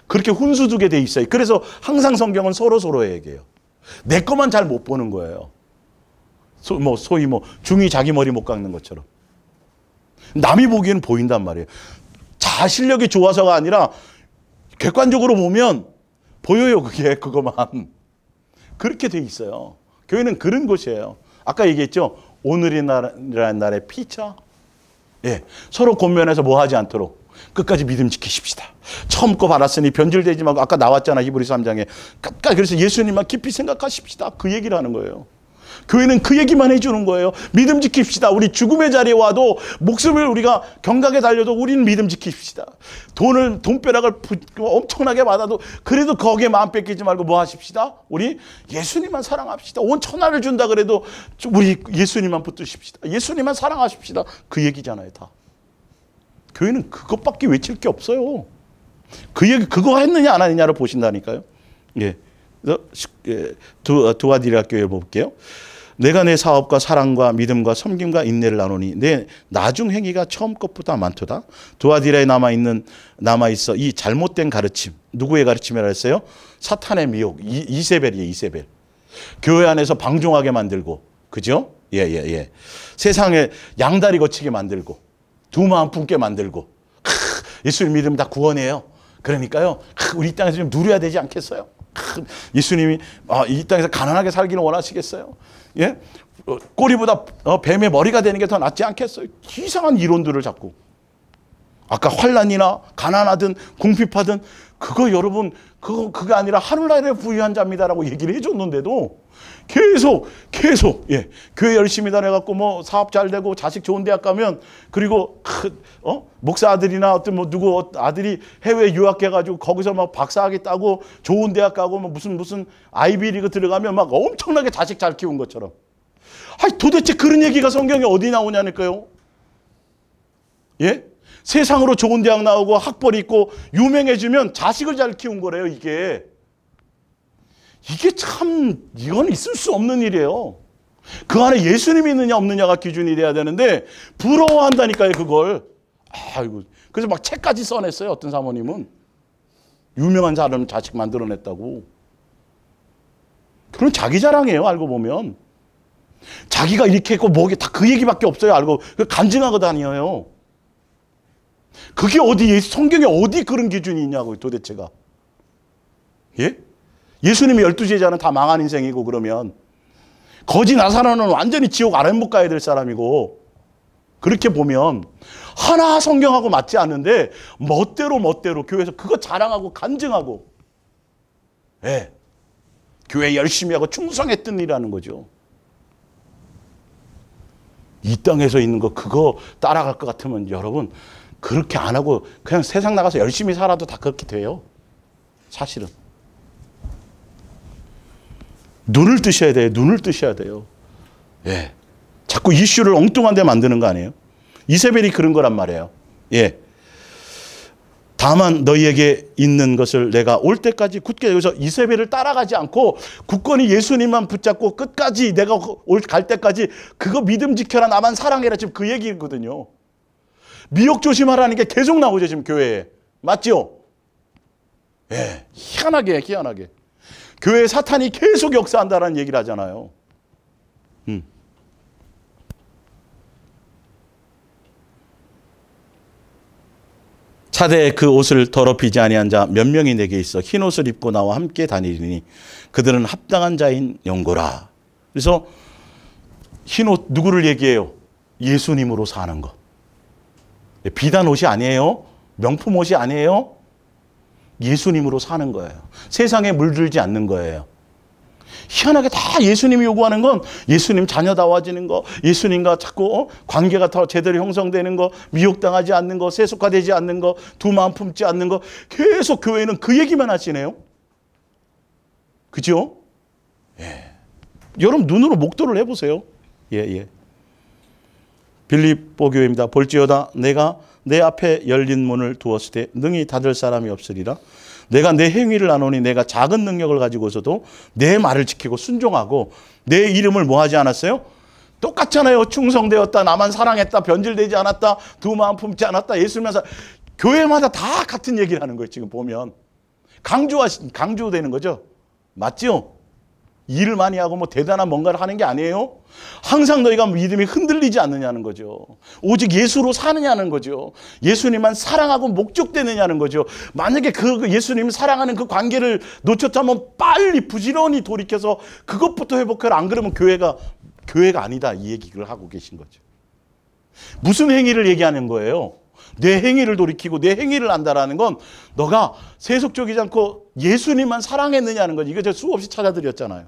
그렇게 훈수두게 돼 있어요. 그래서 항상 성경은 서로에 얘기해요. 내 것만 잘 못 보는 거예요. 소위 중이 자기 머리 못 깎는 것처럼. 남이 보기에는 보인단 말이에요. 자아 실력이 좋아서가 아니라 객관적으로 보면 보여요. 그거만. 그렇게 돼 있어요. 교회는 그런 곳이에요. 아까 얘기했죠. 오늘이라는 날에 피차. 예, 서로 권면해서 뭐 하지 않도록 끝까지 믿음 지키십시다. 처음 거 받았으니 변질되지 말고 아까 나왔잖아. 히브리서 3장에. 끝까지 그래서 예수님만 깊이 생각하십시다. 그 얘기를 하는 거예요. 교회는 그 얘기만 해주는 거예요. 믿음 지킵시다. 우리 죽음의 자리에 와도 목숨을 우리가 경각에 달려도 우리는 믿음 지킵시다. 돈벼락을 엄청나게 받아도 그래도 거기에 마음 뺏기지 말고 뭐 하십시다? 우리 예수님만 사랑합시다. 온 천하를 준다 그래도 우리 예수님만 붙드십시다. 예수님만 사랑하십시다. 그 얘기잖아요, 다. 교회는 그것밖에 외칠 게 없어요. 그 얘기 그거 했느냐 안 했느냐를 보신다니까요. 예. 두아디라 교회 볼게요. 내가 내 사업과 사랑과 믿음과 섬김과 인내를 나누니 내 나중 행위가 처음 것보다 많도다. 두아디라에 남아있어 이 잘못된 가르침. 누구의 가르침이라 했어요? 사탄의 미혹. 이세벨이에요. 이세벨. 교회 안에서 방종하게 만들고, 그죠? 예. 세상에 양다리 거치게 만들고 두 마음 품게 만들고. 예수님 믿으면 다 구원이에요. 그러니까요. 우리 이 땅에서 좀 누려야 되지 않겠어요? 예수님이 이 땅에서 가난하게 살기는 원하시겠어요? 예? 꼬리보다 뱀의 머리가 되는 게 더 낫지 않겠어요? 이상한 이론들을 자꾸. 아까 환난이나 가난하든 궁핍하든 그거 여러분 그거 아니라 하늘나라에 부유한 자입니다라고 얘기를 해줬는데도 계속 예, 교회 열심히 다녀갖고 뭐 사업 잘 되고 자식 좋은 대학 가면 그리고 목사 아들이나 어떤 누구 아들이 해외 유학해가지고 거기서 막 박사학위 따고 좋은 대학 가고 뭐 무슨 아이비리그 들어가면 막 엄청나게 자식 잘 키운 것처럼. 도대체 그런 얘기가 성경에 어디 나오냐니까요. 예? 세상으로 좋은 대학 나오고 학벌 있고 유명해지면 자식을 잘 키운 거래요, 이게. 이건 있을 수 없는 일이에요. 그 안에 예수님이 있느냐 없느냐가 기준이 돼야 되는데 부러워한다니까요, 그걸. 그래서 막 책까지 써냈어요, 어떤 사모님은. 유명한 사람 자식 만들어냈다고. 그건 자기 자랑이에요, 알고 보면. 자기가 이렇게 했고 뭐게 다 그 얘기밖에 없어요, 알고. 간증하고 다녀요. 그게 성경에 어디 그런 기준이 있냐고, 도대체가. 예? 예수님의 12제자는 다 망한 인생이고, 그러면. 거지 나사로는 완전히 지옥 아랫목 가야 될 사람이고, 그렇게 보면, 하나 성경하고 맞지 않는데, 멋대로 교회에서 그거 자랑하고 간증하고, 예. 교회 열심히 하고 충성했던 일이라는 거죠. 이 땅에서 있는 거, 그거 따라갈 것 같으면 여러분, 그렇게 안 하고 그냥 세상 나가서 열심히 살아도 다 그렇게 돼요. 사실은. 눈을 뜨셔야 돼요. 눈을 뜨셔야 돼요. 예. 자꾸 이슈를 엉뚱한 데 만드는 거 아니에요? 이세벨이 그런 거란 말이에요. 예. 다만 너희에게 있는 것을 내가 올 때까지 굳게, 여기서 이세벨을 따라가지 않고 굳건히 예수님만 붙잡고 끝까지 내가 갈 때까지 그거 믿음 지켜라, 나만 사랑해라, 지금 그 얘기거든요. 미혹 조심하라는 게 계속 나오죠, 지금 교회에. 맞죠? 예. 희한하게. 교회에 사탄이 계속 역사한다는 얘기를 하잖아요. 차대에 그 옷을 더럽히지 아니한 자 몇 명이 내게 있어 흰 옷을 입고 나와 함께 다니리니 그들은 합당한 자인 영고라. 그래서 흰 옷 누구를 얘기해요? 예수님으로 사는 것. 비단 옷이 아니에요. 명품 옷이 아니에요. 예수님으로 사는 거예요. 세상에 물들지 않는 거예요. 희한하게 다 예수님이 요구하는 건 예수님 자녀다워지는 거, 예수님과 자꾸 관계가 더 제대로 형성되는 거, 미혹당하지 않는 거, 세속화되지 않는 거, 두 마음 품지 않는 거, 계속 교회는 그 얘기만 하시네요. 그죠? 예. 여러분 눈으로 목도를 해보세요. 예. 빌립보 교회입니다. 볼지어다 내가 내 앞에 열린 문을 두었을 때 능히 닫을 사람이 없으리라. 내가 내 행위를 아노니 내가 작은 능력을 가지고서도 내 말을 지키고 순종하고 내 이름을 뭐 하지 않았어요? 똑같잖아요. 충성되었다, 나만 사랑했다, 변질되지 않았다, 두 마음 품지 않았다, 예수님만 교회마다 다 같은 얘기를 하는 거예요. 지금 보면 강조되는 거죠. 맞죠? 일을 많이 하고 뭐 대단한 뭔가를 하는 게 아니에요. 항상 너희가 믿음이 흔들리지 않느냐는 거죠. 오직 예수로 사느냐는 거죠. 예수님만 사랑하고 목적되느냐는 거죠. 만약에 그 예수님 사랑하는 그 관계를 놓쳤다면 빨리 부지런히 돌이켜서 그것부터 회복해라. 안 그러면 교회가 아니다, 이 얘기를 하고 계신 거죠. 무슨 행위를 얘기하는 거예요? 내 행위를 돌이키고 내 행위를 안다라는 건 너가 세속적이지 않고 예수님만 사랑했느냐는 거지. 이거 제가 수없이 찾아드렸잖아요.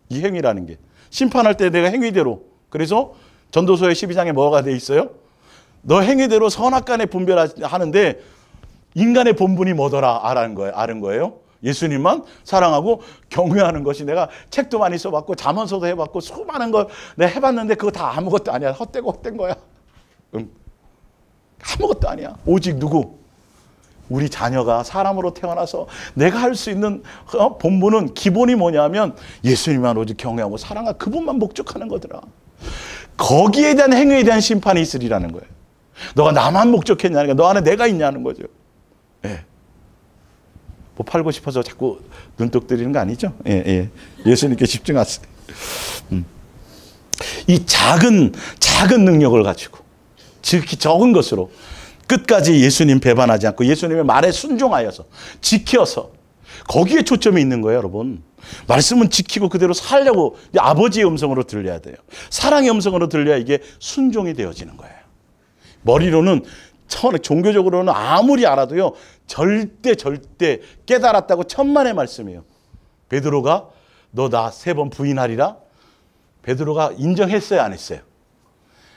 이 행위라는 게. 심판할 때 내가 행위대로. 그래서 전도서의 12장에 뭐가 돼 있어요? 너 행위대로 선악간에 분별하는데 인간의 본분이 뭐더라 아는 거예요. 예수님만 사랑하고 경외하는 것이. 내가 책도 많이 써봤고 잠언서도 해봤고 수많은 걸 내가 해봤는데 그거 다 아무것도 아니야. 헛된 거야. 아무것도 아니야. 오직 누구? 우리 자녀가 사람으로 태어나서 내가 할 수 있는 본분은 기본이 뭐냐면 예수님만 오직 경외하고 사랑하고 그분만 목적하는 거더라. 거기에 대한 행위에 대한 심판이 있으리라는 거예요. 너가 나만 목적했냐니까, 너 안에 내가 있냐는 거죠. 예. 뭐 팔고 싶어서 자꾸 눈독 들이는 거 아니죠? 예. 예수님께 집중하세요. 이 작은 능력을 가지고 지극히 적은 것으로 끝까지 예수님 배반하지 않고 예수님의 말에 순종하여서 지켜서 거기에 초점이 있는 거예요, 여러분. 말씀은 지키고 그대로 살려고 아버지의 음성으로 들려야 돼요. 사랑의 음성으로 들려야 이게 순종이 되어지는 거예요. 머리로는 종교적으로는 아무리 알아도요, 절대 깨달았다고 천만의 말씀이에요. 베드로가 너 나 3번 부인하리라? 베드로가 인정했어요, 안 했어요?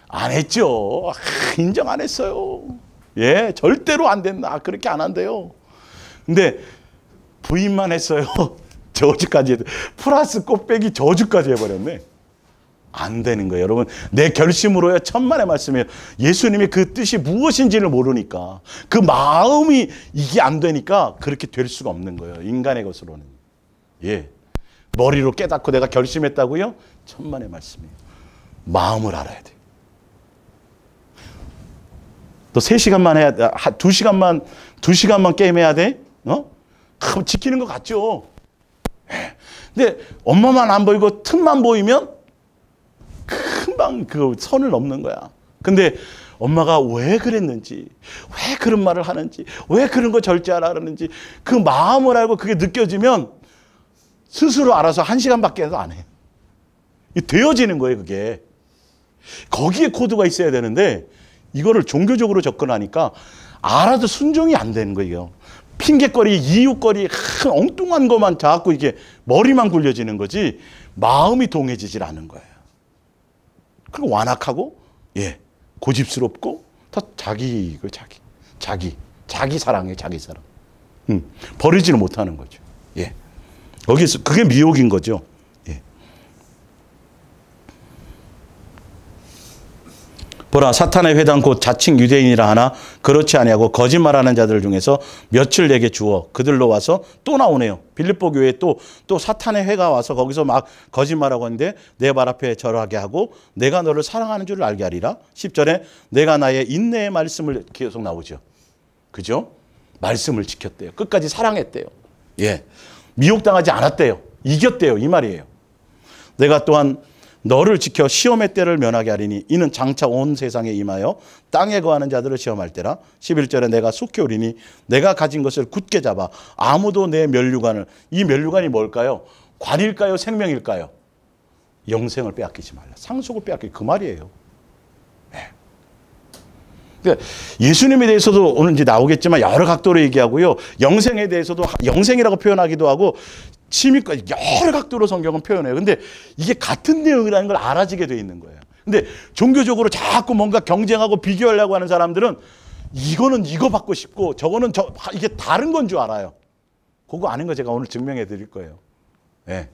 안 했죠. 인정 안 했어요. 예, 절대로 안 된다. 그렇게 안 한대요. 근데 부인만 했어요. 저주까지 해도. 플러스 꽃배기 저주까지 해버렸네. 안 되는 거예요. 여러분, 내 결심으로야 천만의 말씀이에요. 예수님이 그 뜻이 무엇인지를 모르니까, 그 마음이 이게 안 되니까 그렇게 될 수가 없는 거예요. 인간의 것으로는. 예, 머리로 깨닫고 내가 결심했다고요? 천만의 말씀이에요. 마음을 알아야 돼요. 또 3시간만 해야 돼. 2시간만 게임해야 돼? 지키는 것 같죠? 근데 엄마만 안 보이고 틈만 보이면 금방 그 선을 넘는 거야. 근데 엄마가 왜 그랬는지, 왜 그런 말을 하는지, 왜 그런 거 절제하라는지 그 마음을 알고 그게 느껴지면 스스로 알아서 1시간밖에 해도 안 해. 되어지는 거예요, 그게. 거기에 코드가 있어야 되는데 이거를 종교적으로 접근하니까 알아도 순종이 안 되는 거예요. 핑계거리, 이유거리, 엉뚱한 것만 자꾸 이게 머리만 굴려지는 거지 마음이 동해지질 않은 거예요. 그리고 완악하고, 예, 고집스럽고 다 자기 사랑이에요, 자기 사랑. 버리지를 못하는 거죠. 예, 거기서 그게 미혹인 거죠. 보라, 사탄의 회당 곧 자칭 유대인이라 하나 그렇지 아니하고 거짓말하는 자들 중에서 몇을 내게 주어 그들로 와서 또 나오네요. 빌립보 교회에 또 사탄의 회가 와서 거기서 막 거짓말하고 하는데 내 발 앞에 절하게 하고 내가 너를 사랑하는 줄을 알게 하리라. 10절에 내가 나의 인내의 말씀을 계속 나오죠. 그죠? 말씀을 지켰대요. 끝까지 사랑했대요. 예, 미혹당하지 않았대요. 이겼대요. 이 말이에요. 내가 또한 너를 지켜 시험의 때를 면하게 하리니 이는 장차 온 세상에 임하여 땅에 거하는 자들을 시험할 때라. 11절에 내가 속히 오리니 내가 가진 것을 굳게 잡아 아무도 내 면류관을, 이 면류관이 뭘까요? 관일까요? 생명일까요? 영생을 빼앗기지 말라. 상속을 빼앗기지, 그 말이에요. 네. 그러니까 예수님에 대해서도 오늘 이제 나오겠지만 여러 각도로 얘기하고요. 영생에 대해서도 영생이라고 표현하기도 하고 침입까지 여러 각도로 성경은 표현해요. 근데 이게 같은 내용이라는 걸 알아지게 돼 있는 거예요. 근데 종교적으로 자꾸 뭔가 경쟁하고 비교하려고 하는 사람들은 이거는 이거 받고 싶고 저거는 이게 다른 건 줄 알아요. 그거 아닌 거 제가 오늘 증명해 드릴 거예요. 예.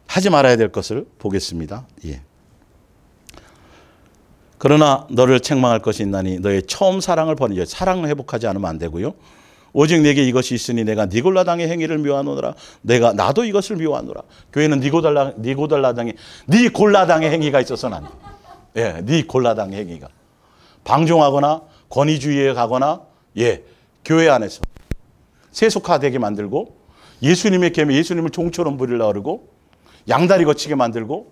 하지 말아야 될 것을 보겠습니다. 예. 그러나 너를 책망할 것이 있나니 너의 처음 사랑을 버리지. 사랑을 회복하지 않으면 안 되고요. 오직 내게 이것이 있으니 내가 니골라당의 행위를 미워하노라. 나도 이것을 미워하노라. 교회는 니골라당의 행위가 있어서는 안 돼. 예, 니골라당의 행위가. 방종하거나 권위주의에 가거나 예, 교회 안에서 세속화되게 만들고 예수님의 계명, 예수님을 종처럼 부리려고 그러고 양다리 거치게 만들고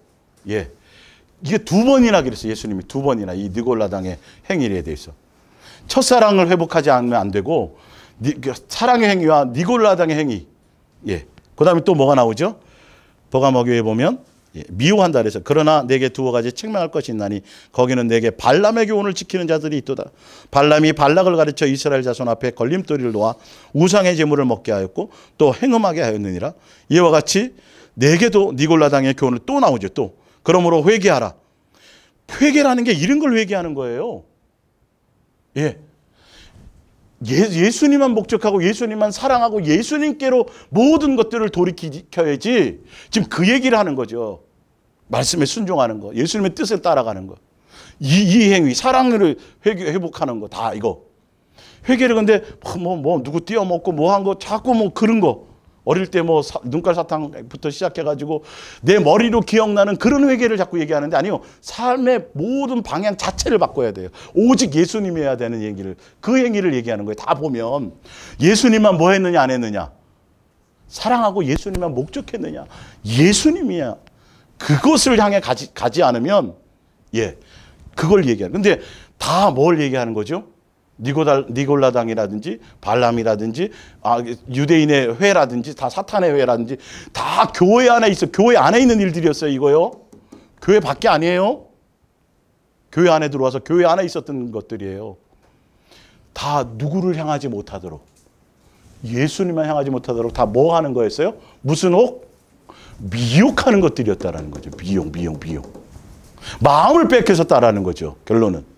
예. 이게 2번이나 그랬어요. 예수님이 2번이나 이 니골라당의 행위에 대해서. 첫사랑을 회복하지 않으면 안 되고 사랑의 행위와 니골라당의 행위. 예. 그다음에 또 뭐가 나오죠? 버가모교에 보면 예. 미워한다 그래서 그러나 내게 2가지 책망할 것이 있나니 거기는 내게 발람의 교훈을 지키는 자들이 있도다. 발람이 발락을 가르쳐 이스라엘 자손 앞에 걸림돌이를 놓아 우상의 제물을 먹게 하였고 또 행음하게 하였느니라. 이와 같이 내게도 니골라당의 교훈을 또 나오죠. 또. 그러므로 회개하라. 회개라는 게 이런 걸 회개하는 거예요. 예. 예수님만 목적하고 예수님만 사랑하고 예수님께로 모든 것들을 돌이켜야지. 지금 그 얘기를 하는 거죠. 말씀에 순종하는 거. 예수님의 뜻을 따라가는 거. 이 행위, 사랑을 회복하는 거. 다 이거. 회개를 근데 누구 띄어먹고 뭐 한 거 자꾸 뭐 그런 거. 어릴 때 뭐 눈깔 사탕부터 시작해가지고 내 머리로 기억나는 그런 회개를 자꾸 얘기하는데 아니요. 삶의 모든 방향 자체를 바꿔야 돼요. 오직 예수님이 해야 되는 얘기를 그 행위를 얘기하는 거예요. 다 보면 예수님만 뭐 했느냐 안 했느냐. 사랑하고 예수님만 목적했느냐. 예수님이야. 그것을 향해 가지 않으면 예 그걸 얘기하는. 근데 다 뭘 얘기하는 거죠? 니골라당이라든지 발람이라든지 유대인의 회라든지 다 사탄의 회라든지 다 교회 안에 있어. 교회 안에 있는 일들이었어요. 이거요. 교회 밖에 아니에요. 교회 안에 들어와서 교회 안에 있었던 것들이에요. 다 누구를 향하지 못하도록 예수님만 향하지 못하도록 다 뭐 하는 거였어요? 무슨 혹? 미혹하는 것들이었다라는 거죠. 미혹. 마음을 뺏겨섰다라는 거죠. 결론은.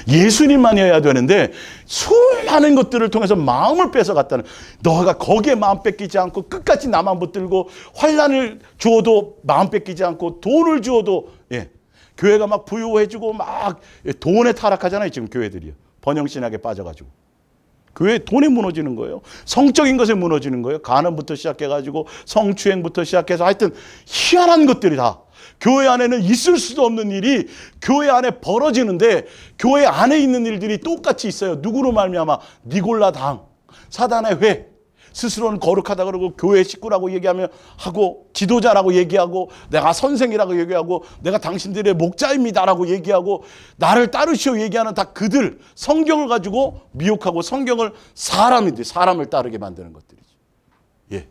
예수님만이어야 되는데 수많은 것들을 통해서 마음을 뺏어갔다는. 너가 거기에 마음 뺏기지 않고 끝까지 나만 붙들고 환난을 주어도 마음 뺏기지 않고 돈을 주어도 예, 교회가 막 부유해지고 막 돈에 타락하잖아요. 지금 교회들이요. 번영신학에 빠져가지고. 교회 돈에 무너지는 거예요. 성적인 것에 무너지는 거예요. 간음부터 시작해가지고 성추행부터 시작해서 하여튼 희한한 것들이 다. 교회 안에는 있을 수도 없는 일이 교회 안에 벌어지는데 교회 안에 있는 일들이 똑같이 있어요. 누구로 말미암아? 니골라당, 사단의 회. 스스로는 거룩하다 그러고 교회 식구라고 얘기하며 하고 지도자라고 얘기하고 내가 선생이라고 얘기하고 내가 당신들의 목자입니다라고 얘기하고 나를 따르시오 얘기하는 다 그들 성경을 가지고 미혹하고 성경을 사람을 따르게 만드는 것들이죠. 예,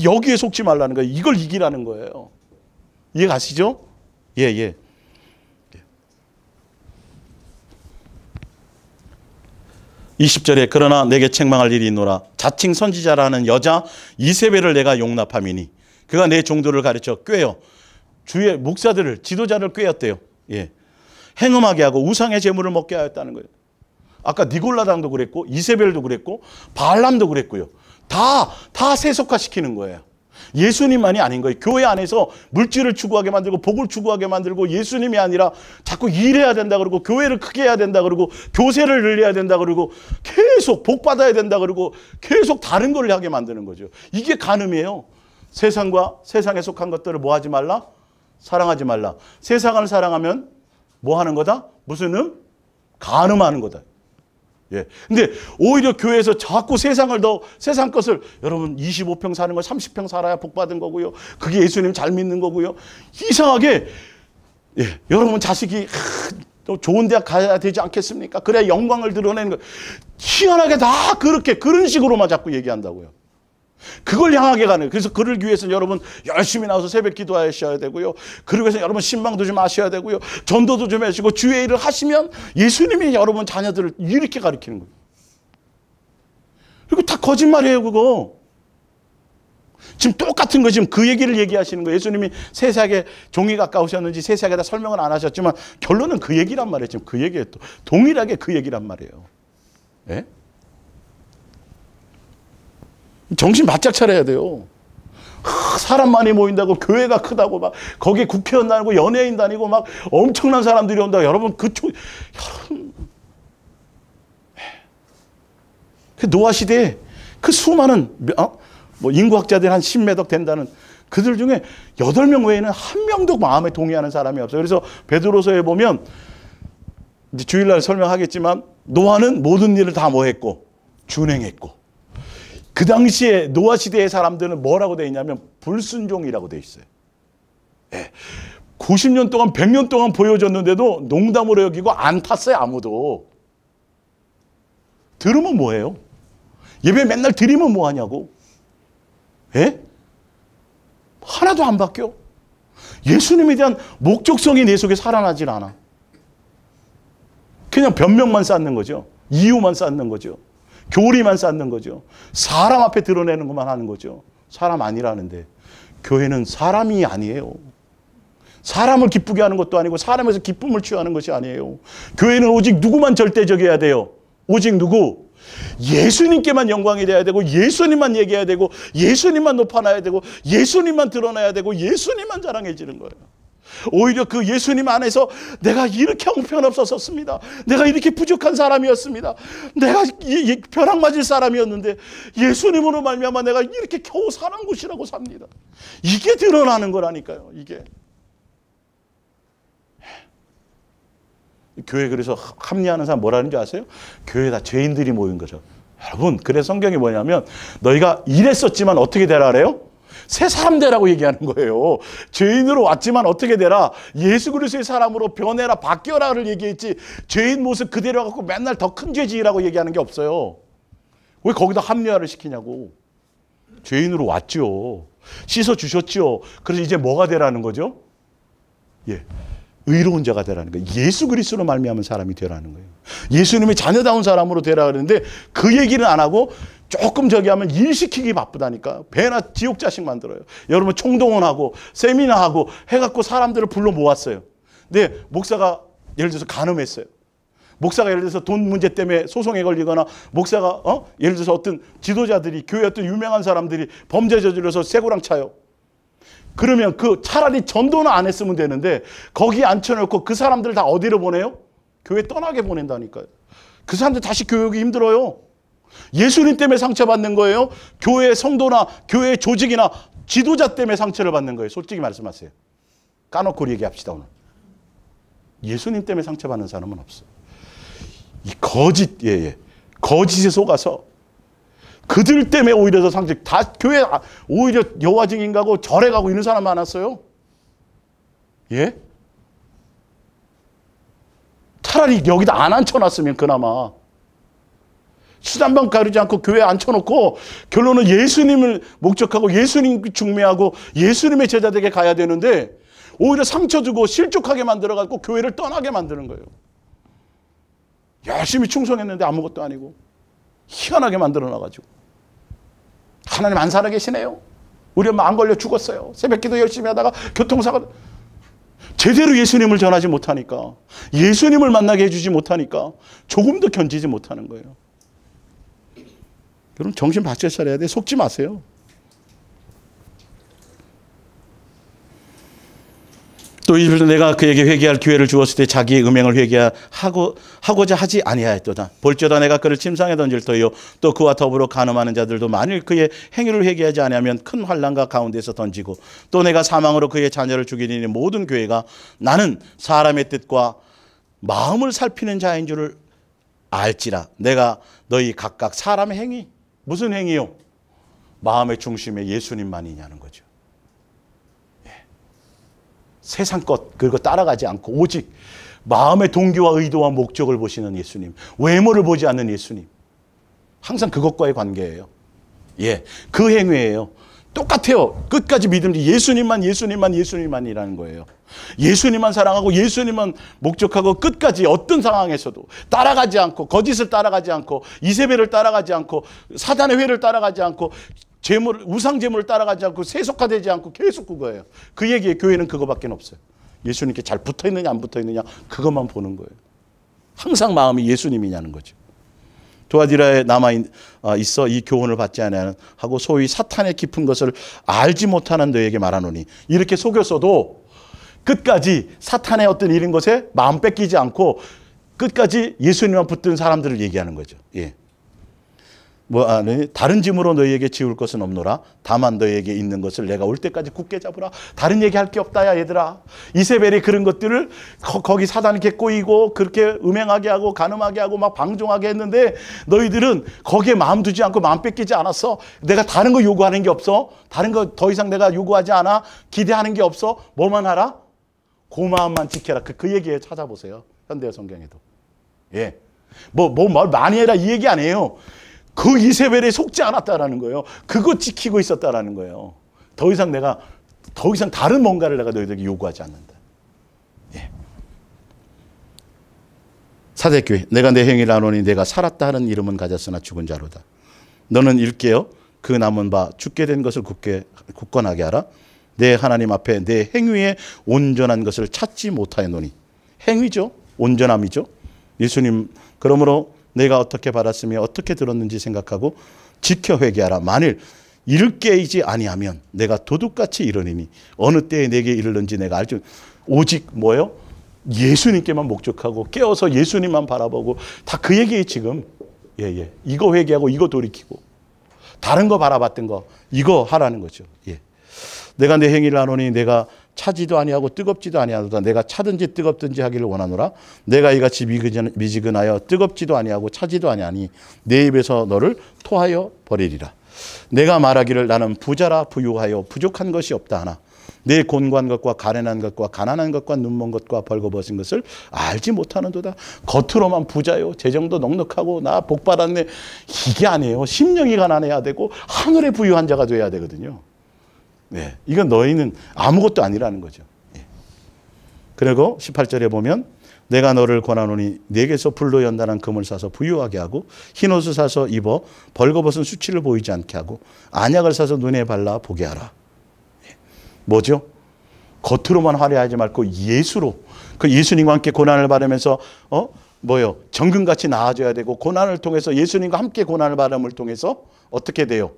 여기에 속지 말라는 거예요. 이걸 이기라는 거예요. 이해 가시죠? 예. 20절에 그러나 내게 책망할 일이 있노라. 자칭 선지자라는 여자 이세벨을 내가 용납함이니 그가 내 종들을 가르쳐 꾀어 주의 목사들을 지도자를 꾀었대요. 예. 행음하게 하고 우상의 제물을 먹게 하였다는 거예요. 아까 니골라당도 그랬고 이세벨도 그랬고 발람도 그랬고요. 다 세속화시키는 거예요. 예수님만이 아닌 거예요. 교회 안에서 물질을 추구하게 만들고 복을 추구하게 만들고 예수님이 아니라 자꾸 일해야 된다 그러고 교회를 크게 해야 된다 그러고 교세를 늘려야 된다 그러고 계속 복 받아야 된다 그러고 계속 다른 걸 하게 만드는 거죠. 이게 간음이에요. 세상과 세상에 속한 것들을 뭐 하지 말라? 사랑하지 말라. 세상을 사랑하면 뭐 하는 거다? 무슨 간음하는 거다. 예. 근데 오히려 교회에서 자꾸 세상 것을 여러분 25평 사는 거 30평 살아야 복 받은 거고요. 그게 예수님 잘 믿는 거고요. 이상하게 예. 여러분 자식이 또 좋은 대학 가야 되지 않겠습니까? 그래야 영광을 드러내는 거. 희한하게 다 그런 식으로만 자꾸 얘기한다고요. 그걸 향하게 가는 거예요. 그래서 그를 위해서 여러분 열심히 나와서 새벽 기도하셔야 되고요. 그러기 위해서 여러분 신방도 좀 하셔야 되고요. 전도도 좀 하시고 주의 일을 하시면 예수님이 여러분 자녀들을 이렇게 가르치는 거예요. 그리고 다 거짓말이에요, 그거. 지금 똑같은 거 지금 그 얘기를 얘기하시는 거예요. 예수님이 세세하게 종이 가까우셨는지 세세하게 다 설명을 안 하셨지만 결론은 그 얘기란 말이에요. 지금 그 얘기예요. 또 동일하게 그 얘기란 말이에요. 예? 정신 바짝 차려야 돼요. 사람 많이 모인다고 교회가 크다고 막 거기에 국회의원 다니고 연예인 다니고 막 엄청난 사람들이 온다고 여러분 여러분 그 노아 시대에 그 수많은 뭐 인구학자들이 한 10몇억 된다는 그들 중에 8명 외에는 한 명도 마음에 동의하는 사람이 없어요. 그래서 베드로서에 보면 이제 주일날 설명하겠지만 노아는 모든 일을 다 뭐 했고 준행했고 그 당시에 노아 시대의 사람들은 뭐라고 되어 있냐면 불순종이라고 되어 있어요. 예. 90년 동안 100년 동안 보여줬는데도 농담으로 여기고 안 탔어요. 아무도. 들으면 뭐해요? 예배 맨날 드리면 뭐하냐고. 예? 하나도 안 바뀌어. 예수님에 대한 목적성이 내 속에 살아나질 않아. 그냥 변명만 쌓는 거죠. 이유만 쌓는 거죠. 교리만 쌓는 거죠. 사람 앞에 드러내는 것만 하는 거죠. 사람 아니라는데. 교회는 사람이 아니에요. 사람을 기쁘게 하는 것도 아니고 사람에서 기쁨을 취하는 것이 아니에요. 교회는 오직 누구만 절대적이어야 돼요. 오직 누구? 예수님께만 영광이 돼야 되고 예수님만 얘기해야 되고 예수님만 높아놔야 되고 예수님만 드러나야 되고 예수님만 자랑해지는 거예요. 오히려 그 예수님 안에서 내가 이렇게 형편없었습니다. 내가 이렇게 부족한 사람이었습니다. 내가 벼락 맞을 사람이었는데 예수님으로 말미암아 내가 이렇게 겨우 사는 곳이라고 삽니다. 이게 드러나는 거라니까요. 이게. 교회 그래서 합리하는 사람 뭐라는 줄 아세요? 교회에 다 죄인들이 모인 거죠. 여러분 그래서 성경이 뭐냐면 너희가 이랬었지만 어떻게 되라 그래요? 새 사람 되라고 얘기하는 거예요. 죄인으로 왔지만 어떻게 되라? 예수 그리스도의 사람으로 변해라 바뀌어라를 얘기했지 죄인 모습 그대로 갖고 맨날 더 큰 죄 지으라고 얘기하는 게 없어요. 왜 거기다 합리화를 시키냐고. 죄인으로 왔죠. 씻어주셨죠. 그래서 이제 뭐가 되라는 거죠? 예, 의로운 자가 되라는 거예요. 예수 그리스도로 말미암은 사람이 되라는 거예요. 예수님이 자녀다운 사람으로 되라 그러는데 그 얘기는 안 하고 조금 저기 하면 일 시키기 바쁘다니까. 배나 지옥 자식 만들어요. 여러분 총동원하고 세미나하고 해갖고 사람들을 불러 모았어요. 근데 목사가 예를 들어서 간음했어요. 목사가 예를 들어서 돈 문제 때문에 소송에 걸리거나 목사가 예를 들어서 어떤 지도자들이 교회 어떤 유명한 사람들이 범죄 저질러서 쇠고랑 차요. 그러면 그 차라리 전도는 안 했으면 되는데 거기 앉혀놓고 그 사람들을 다 어디로 보내요? 교회 떠나게 보낸다니까요. 그 사람들 다시 교육이 힘들어요. 예수님 때문에 상처받는 거예요? 교회 성도나 교회 조직이나 지도자 때문에 상처를 받는 거예요? 솔직히 말씀하세요. 까놓고 얘기합시다 오늘. 예수님 때문에 상처받는 사람은 없어. 이 거짓에 속아서 그들 때문에 오히려 더 상처. 다 교회 오히려 여호와 증인 가고 절에 가고 이런 사람 많았어요. 예? 차라리 여기다 안 앉혀놨으면 그나마. 수단방 가리지 않고 교회에 앉혀놓고 결론은 예수님을 목적하고 예수님 중매하고 예수님의 제자들에게 가야 되는데 오히려 상처 주고 실족하게 만들어가지고 교회를 떠나게 만드는 거예요. 열심히 충성했는데 아무것도 아니고 희한하게 만들어놔가지고. 하나님 안 살아계시네요. 우리 엄마 안 걸려 죽었어요. 새벽기도 열심히 하다가 교통사고. 제대로 예수님을 전하지 못하니까 예수님을 만나게 해주지 못하니까 조금도 견디지 못하는 거예요. 여러분 정신 바짝 차려야 돼. 속지 마세요. 또 이를 내가 그에게 회개할 기회를 주었을 때 자기의 음행을 회개하고자 하지 아니하였도다. 볼지어다 내가 그를 침상에 던질 터이요 또 그와 더불어 간음하는 자들도 만일 그의 행위를 회개하지 아니하면 큰 환난과 가운데서 던지고 또 내가 사망으로 그의 자녀를 죽이니 모든 교회가 나는 사람의 뜻과 마음을 살피는 자인 줄을 알지라. 내가 너희 각각 사람의 행위 무슨 행위요? 마음의 중심에 예수님만이냐는 거죠. 세상 것 그거 따라가지 않고 오직 마음의 동기와 의도와 목적을 보시는 예수님. 외모를 보지 않는 예수님. 항상 그것과의 관계예요. 예, 그 행위예요. 똑같아요. 끝까지 믿음이 예수님만이라는 거예요. 예수님만 사랑하고 예수님만 목적하고 끝까지 어떤 상황에서도 따라가지 않고 거짓을 따라가지 않고 이세벨을 따라가지 않고 사단의 회를 따라가지 않고 우상 제물을 따라가지 않고 세속화되지 않고 계속 그거예요. 그 얘기에 교회는 그거밖에 없어요. 예수님께 잘 붙어있느냐 안 붙어있느냐 그것만 보는 거예요. 항상 마음이 예수님이냐는 거죠. 두아디라에 남아있어 이 교훈을 받지 않으면 하고 소위 사탄의 깊은 것을 알지 못하는 너에게 말하노니 이렇게 속였어도 끝까지 사탄의 어떤 이런 것에 마음 뺏기지 않고 끝까지 예수님만 붙든 사람들을 얘기하는 거죠. 예. 다른 짐으로 너희에게 지울 것은 없노라. 다만 너희에게 있는 것을 내가 올 때까지 굳게 잡으라. 다른 얘기할 게 없다 야 얘들아. 이세벨이 그런 것들을 거기 사단이 이렇게 꼬이고 그렇게 음행하게 하고 간음하게 하고 막 방종하게 했는데 너희들은 거기에 마음 두지 않고 마음 뺏기지 않았어. 내가 다른 거 요구하는 게 없어. 다른 거 더 이상 내가 요구하지 않아. 기대하는 게 없어. 뭐만 하라? 그 마음만 지켜라. 그 얘기에 찾아보세요. 현대 성경에도. 예. 말 많이 해라 이 얘기 아니에요. 그 이세벨에 속지 않았다라는 거예요. 그거 지키고 있었다라는 거예요. 더 이상 다른 뭔가를 내가 너희들에게 요구하지 않는다. 예. 사대교회 내가 내 행위를 아노니 내가 살았다 하는 이름은 가졌으나 죽은 자로다. 너는 일깨어 그 남은 바 죽게 된 것을 굳건하게 하라. 내 하나님 앞에 내 행위에 온전한 것을 찾지 못하였노니 행위죠. 온전함이죠. 예수님 그러므로 내가 어떻게 받았으며 어떻게 들었는지 생각하고 지켜 회개하라. 만일 이를 깨이지 아니하면 내가 도둑같이 이르리니 어느 때에 내게 이르는지 내가 알죠. 오직 뭐예요? 예수님께만 목적하고 깨어서 예수님만 바라보고 다 그 얘기예요 지금. 예. 이거 회개하고 이거 돌이키고 다른 거 바라봤던 거 이거 하라는 거죠. 예. 내가 내 행위를 하노니 내가 차지도 아니하고 뜨겁지도 아니하도다. 내가 차든지 뜨겁든지 하기를 원하노라. 내가 이같이 미지근하여 뜨겁지도 아니하고 차지도 아니하니 내 입에서 너를 토하여 버리리라. 내가 말하기를 나는 부자라 부유하여 부족한 것이 없다 하나 내 곤고한 것과 가련한 것과 가난한 것과 눈먼 것과 벌거벗은 것을 알지 못하는도다. 겉으로만 부자요 재정도 넉넉하고 나 복 받았네 이게 아니에요. 심령이 가난해야 되고 하늘에 부유한 자가 돼야 되거든요. 네, 이건 너희는 아무것도 아니라는 거죠. 예. 그리고 18절에 보면 내가 너를 권하노니 내게서 불로 연단한 금을 사서 부유하게 하고 흰옷을 사서 입어 벌거벗은 수치를 보이지 않게 하고 안약을 사서 눈에 발라 보게 하라. 예. 뭐죠? 겉으로만 화려하지 말고 예수로 그 예수님과 함께 고난을 받으면서 정금같이 나아져야 되고 고난을 통해서 예수님과 함께 고난을 받음을 통해서 어떻게 돼요?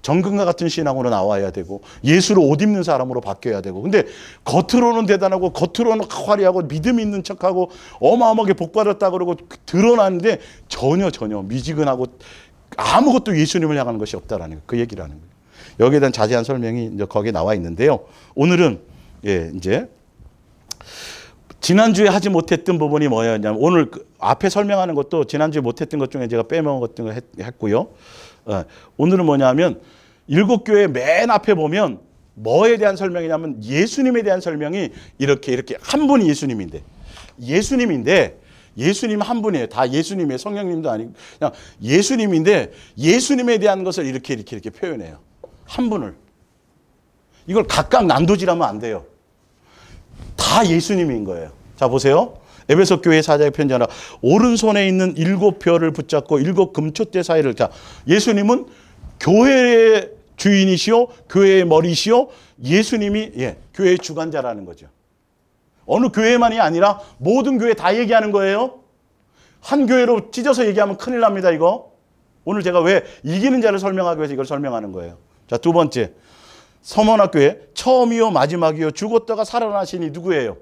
정금과 같은 신앙으로 나와야 되고 예수로 옷 입는 사람으로 바뀌어야 되고 근데 겉으로는 대단하고 겉으로는 화려하고 믿음 있는 척하고 어마어마하게 복받았다 그러고 드러나는데 전혀 미지근하고 아무것도 예수님을 향하는 것이 없다라는 그 얘기를 하는 거예요. 여기에 대한 자세한 설명이 이제 거기에 나와 있는데요. 오늘은 이제 지난주에 하지 못했던 부분이 뭐였냐면 오늘 앞에 설명하는 것도 지난주에 못했던 것 중에 제가 빼먹었던 거 했고요. 오늘은 뭐냐면 일곱 교회 맨 앞에 보면 뭐에 대한 설명이냐면 예수님에 대한 설명이 이렇게 한 분이 예수님인데 예수님 한 분이에요. 다 예수님이에요. 성령님도 아니고 그냥 예수님인데 예수님에 대한 것을 이렇게 표현해요. 한 분을. 이걸 각각 난도질하면 안 돼요. 다 예수님인 거예요. 자 보세요. 에베소 교회 사자의 편지하라. 오른손에 있는 7별을 붙잡고 7 금촛대 사이를. 자, 예수님은 교회의 주인이시오, 교회의 머리시오. 예수님이 교회의 주관자라는 거죠. 어느 교회만이 아니라 모든 교회 다 얘기하는 거예요. 한 교회로 찢어서 얘기하면 큰일 납니다. 이거. 오늘 제가 왜 이기는 자를 설명하기 위해서 이걸 설명하는 거예요. 자, 두 번째. 서머나교회 처음이요 마지막이요 죽었다가 살아나시니 누구예요?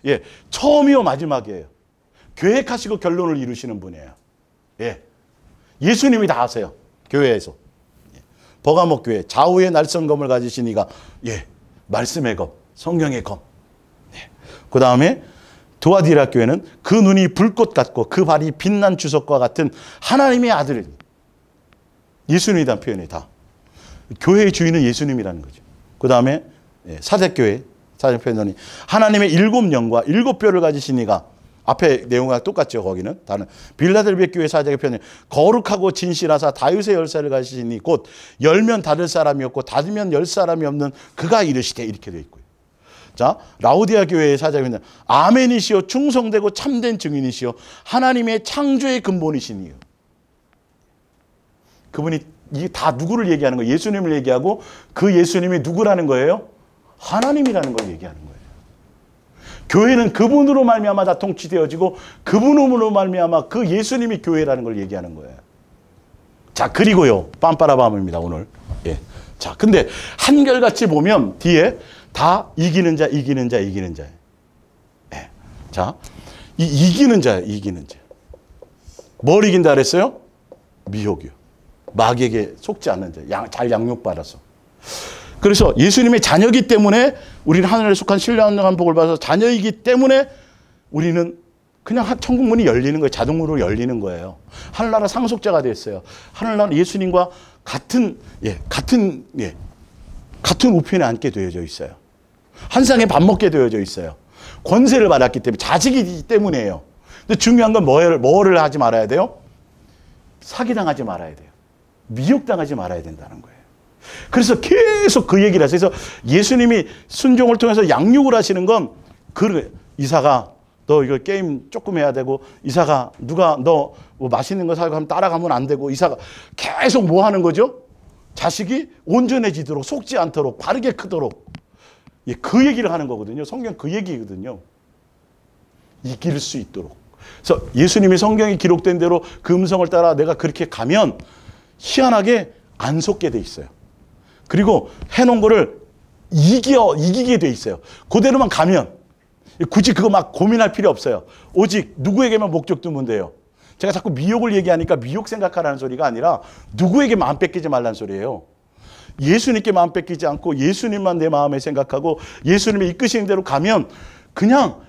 예, 처음이요 마지막이에요. 계획하시고 결론을 이루시는 분이에요. 예, 예수님이 다 하세요. 교회에서. 버가목 교회 좌우의 날성검을 가지신 이가 말씀의 검, 성령의 검. 그 다음에 두아디라 교회는 그 눈이 불꽃 같고 그 발이 빛난 주석과 같은 하나님의 아들. 예수님이란 표현이 다. 교회의 주인은 예수님이라는 거죠. 그 다음에 사대교회 사대 표현이 하나님의 7 영과 7 뼈를 가지신 이가 앞에 내용과 똑같죠. 거기는 다른 빌라델비아 교회 사장의 표현이 거룩하고 진실하사 다윗의 열쇠를 가지시니 곧 열면 닫을 사람이 없고 닫으면 열 사람이 없는 그가 이르시되 이렇게 되어 있고요. 자, 라우디아 교회의 사장은 아멘이시오 충성되고 참된 증인이시오 하나님의 창조의 근본이시니요. 그분이 이게 다 누구를 얘기하는 거예요? 예수님을 얘기하고 그 예수님이 누구라는 거예요? 하나님이라는 걸 얘기하는 거예요. 교회는 그분으로 말미암아 다 통치되어지고 그분으로 말미암아 그 예수님이 교회라는 걸 얘기하는 거예요. 자, 그리고요. 빰빠라밤입니다, 오늘. 예. 자, 근데 한결같이 보면 뒤에 다 이기는 자, 이기는 자, 이기는 자예요. 예. 자, 이기는 자예요, 이기는 자. 뭘 이긴다 그랬어요? 미혹이요. 마귀에게 속지 않는 자, 잘 양육받아서. 그래서 예수님의 자녀이기 때문에 우리는 하늘에 속한 신령한 복을 받아서 자녀이기 때문에 우리는 그냥 천국 문이 열리는 거예요. 자동으로 열리는 거예요. 하늘나라 상속자가 됐어요. 하늘나라 예수님과 같은 우편에 앉게 되어져 있어요. 한 상에 밥 먹게 되어져 있어요. 권세를 받았기 때문에, 자식이기 때문에요. 근데 중요한 건 뭐를 하지 말아야 돼요? 사기당하지 말아야 돼요. 미혹당하지 말아야 된다는 거예요. 그래서 계속 그 얘기를 하세요. 그래서 예수님이 순종을 통해서 양육을 하시는 건 이사가 너 이거 게임 조금 해야 되고 이사가 누가 너 뭐 맛있는 거 사고 하면 따라가면 안 되고 이사가 계속 뭐 하는 거죠? 자식이 온전해지도록 속지 않도록 바르게 크도록 그 얘기를 하는 거거든요. 성경 그 얘기거든요. 이길 수 있도록. 그래서 예수님이 성경에 기록된 대로 그 음성을 따라 내가 그렇게 가면 희한하게 안 속게 돼 있어요. 그리고 해놓은 거를 이기게 돼 있어요. 그대로만 가면 굳이 그거 막 고민할 필요 없어요. 오직 누구에게만 목적 두면 돼요. 제가 자꾸 미혹을 얘기하니까 미혹 생각하라는 소리가 아니라 누구에게 마음 뺏기지 말라는 소리예요. 예수님께 마음 뺏기지 않고 예수님만 내 마음에 생각하고 예수님의 이끄시는 대로 가면 그냥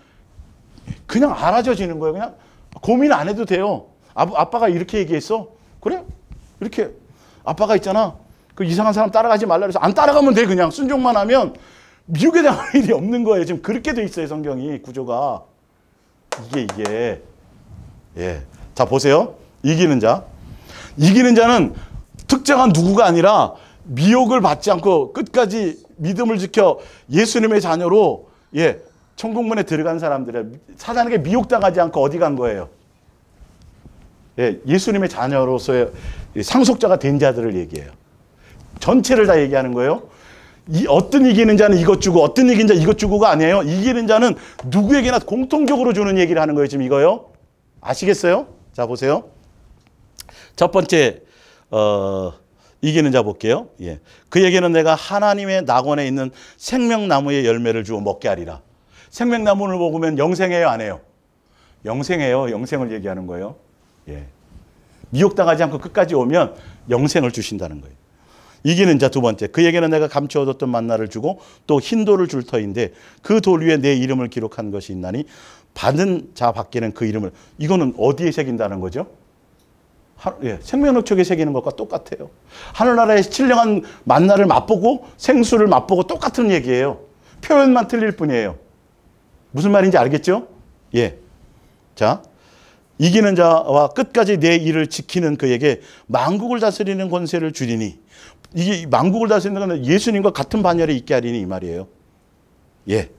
알아져지는 거예요. 그냥 고민 안 해도 돼요. 아빠가 이렇게 얘기했어? 그래? 이렇게 아빠가 있잖아. 그 이상한 사람 따라가지 말라 그래서 안 따라가면 돼. 그냥 순종만 하면 미혹에 당할 일이 없는 거예요. 지금 그렇게 돼 있어요. 성경이 구조가. 이게. 예. 자, 보세요. 이기는 자. 이기는 자는 특정한 누구가 아니라 미혹을 받지 않고 끝까지 믿음을 지켜 예수님의 자녀로 천국문에 들어간 사람들이에요. 사단에게 미혹당하지 않고 어디 간 거예요? 예수님의 자녀로서의 상속자가 된 자들을 얘기해요. 전체를 다 얘기하는 거예요. 어떤 이기는 자는 이것 주고 어떤 이기는 자 이것 주고가 아니에요. 이기는 자는 누구에게나 공통적으로 주는 얘기를 하는 거예요. 지금 이거요. 아시겠어요? 자, 보세요. 첫 번째 이기는 자 볼게요. 예. 그에게는 내가 하나님의 낙원에 있는 생명나무의 열매를 주어 먹게 하리라. 생명나무를 먹으면 영생해요, 안 해요? 영생해요. 영생을 얘기하는 거예요. 예. 미혹당하지 않고 끝까지 오면 영생을 주신다는 거예요. 이기는 자 두 번째. 그에게는 내가 감추어뒀던 만나를 주고 또 흰 돌을 줄 터인데 그 돌 위에 내 이름을 기록한 것이 있나니 받은 자 밖에는 그 이름을. 이거는 어디에 새긴다는 거죠? 생명록책에 새기는 것과 똑같아요. 하늘나라의 신령한 만나를 맛보고 생수를 맛보고 똑같은 얘기예요. 표현만 틀릴 뿐이에요. 무슨 말인지 알겠죠? 예. 자, 이기는 자와 끝까지 내 일을 지키는 그에게 만국을 다스리는 권세를 주리니. 이게 만국을 다스리는 건 예수님과 같은 반열에 있게 하리니 이 말이에요. 예.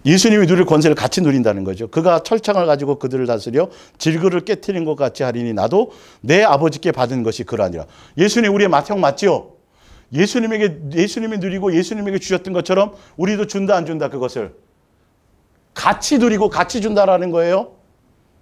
예수님이 누릴 권세를 같이 누린다는 거죠. 그가 철창을 가지고 그들을 다스려 질그를 깨트린 것 같이 하리니 나도 내 아버지께 받은 것이 그러하니라. 예수님 우리의 형 맞죠? 예수님이 누리고 예수님에게 주셨던 것처럼 우리도 준다 안 준다 그것을 같이 누리고 같이 준다라는 거예요.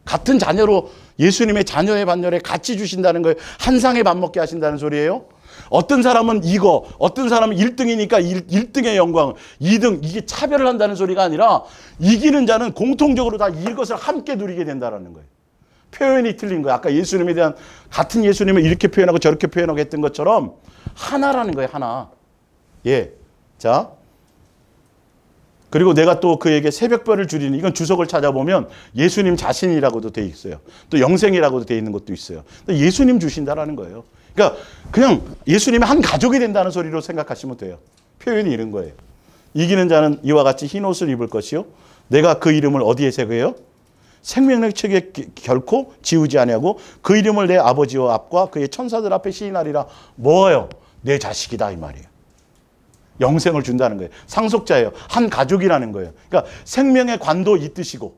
같은 자녀로 예수님의 자녀의 반열에 같이 주신다는 거예요. 한 상에 밥 먹게 하신다는 소리예요. 어떤 사람은 이거, 어떤 사람은 1등이니까 1등의 영광, 2등 이게 차별을 한다는 소리가 아니라 이기는 자는 공통적으로 다 이것을 함께 누리게 된다는 거예요. 표현이 틀린 거예요. 아까 예수님에 대한 같은 예수님을 이렇게 표현하고 저렇게 표현하고 했던 것처럼 하나라는 거예요. 하나. 예. 자. 그리고 내가 또 그에게 새벽별을 주리니 이건 주석을 찾아보면 예수님 자신이라고도 돼 있어요. 또 영생이라고도 돼 있는 것도 있어요. 예수님 주신다라는 거예요. 그러니까 그냥 예수님의 한 가족이 된다는 소리로 생각하시면 돼요. 표현이 이런 거예요. 이기는 자는 이와 같이 흰 옷을 입을 것이요 내가 그 이름을 어디에 새겨요? 생명의 책에 결코 지우지 아니하고 그 이름을 내 아버지와 앞과 그의 천사들 앞에 시인하리라. 뭐예요? 내 자식이다 이 말이에요. 영생을 준다는 거예요. 상속자예요. 한 가족이라는 거예요. 그러니까 생명의 관도 이 뜻이고,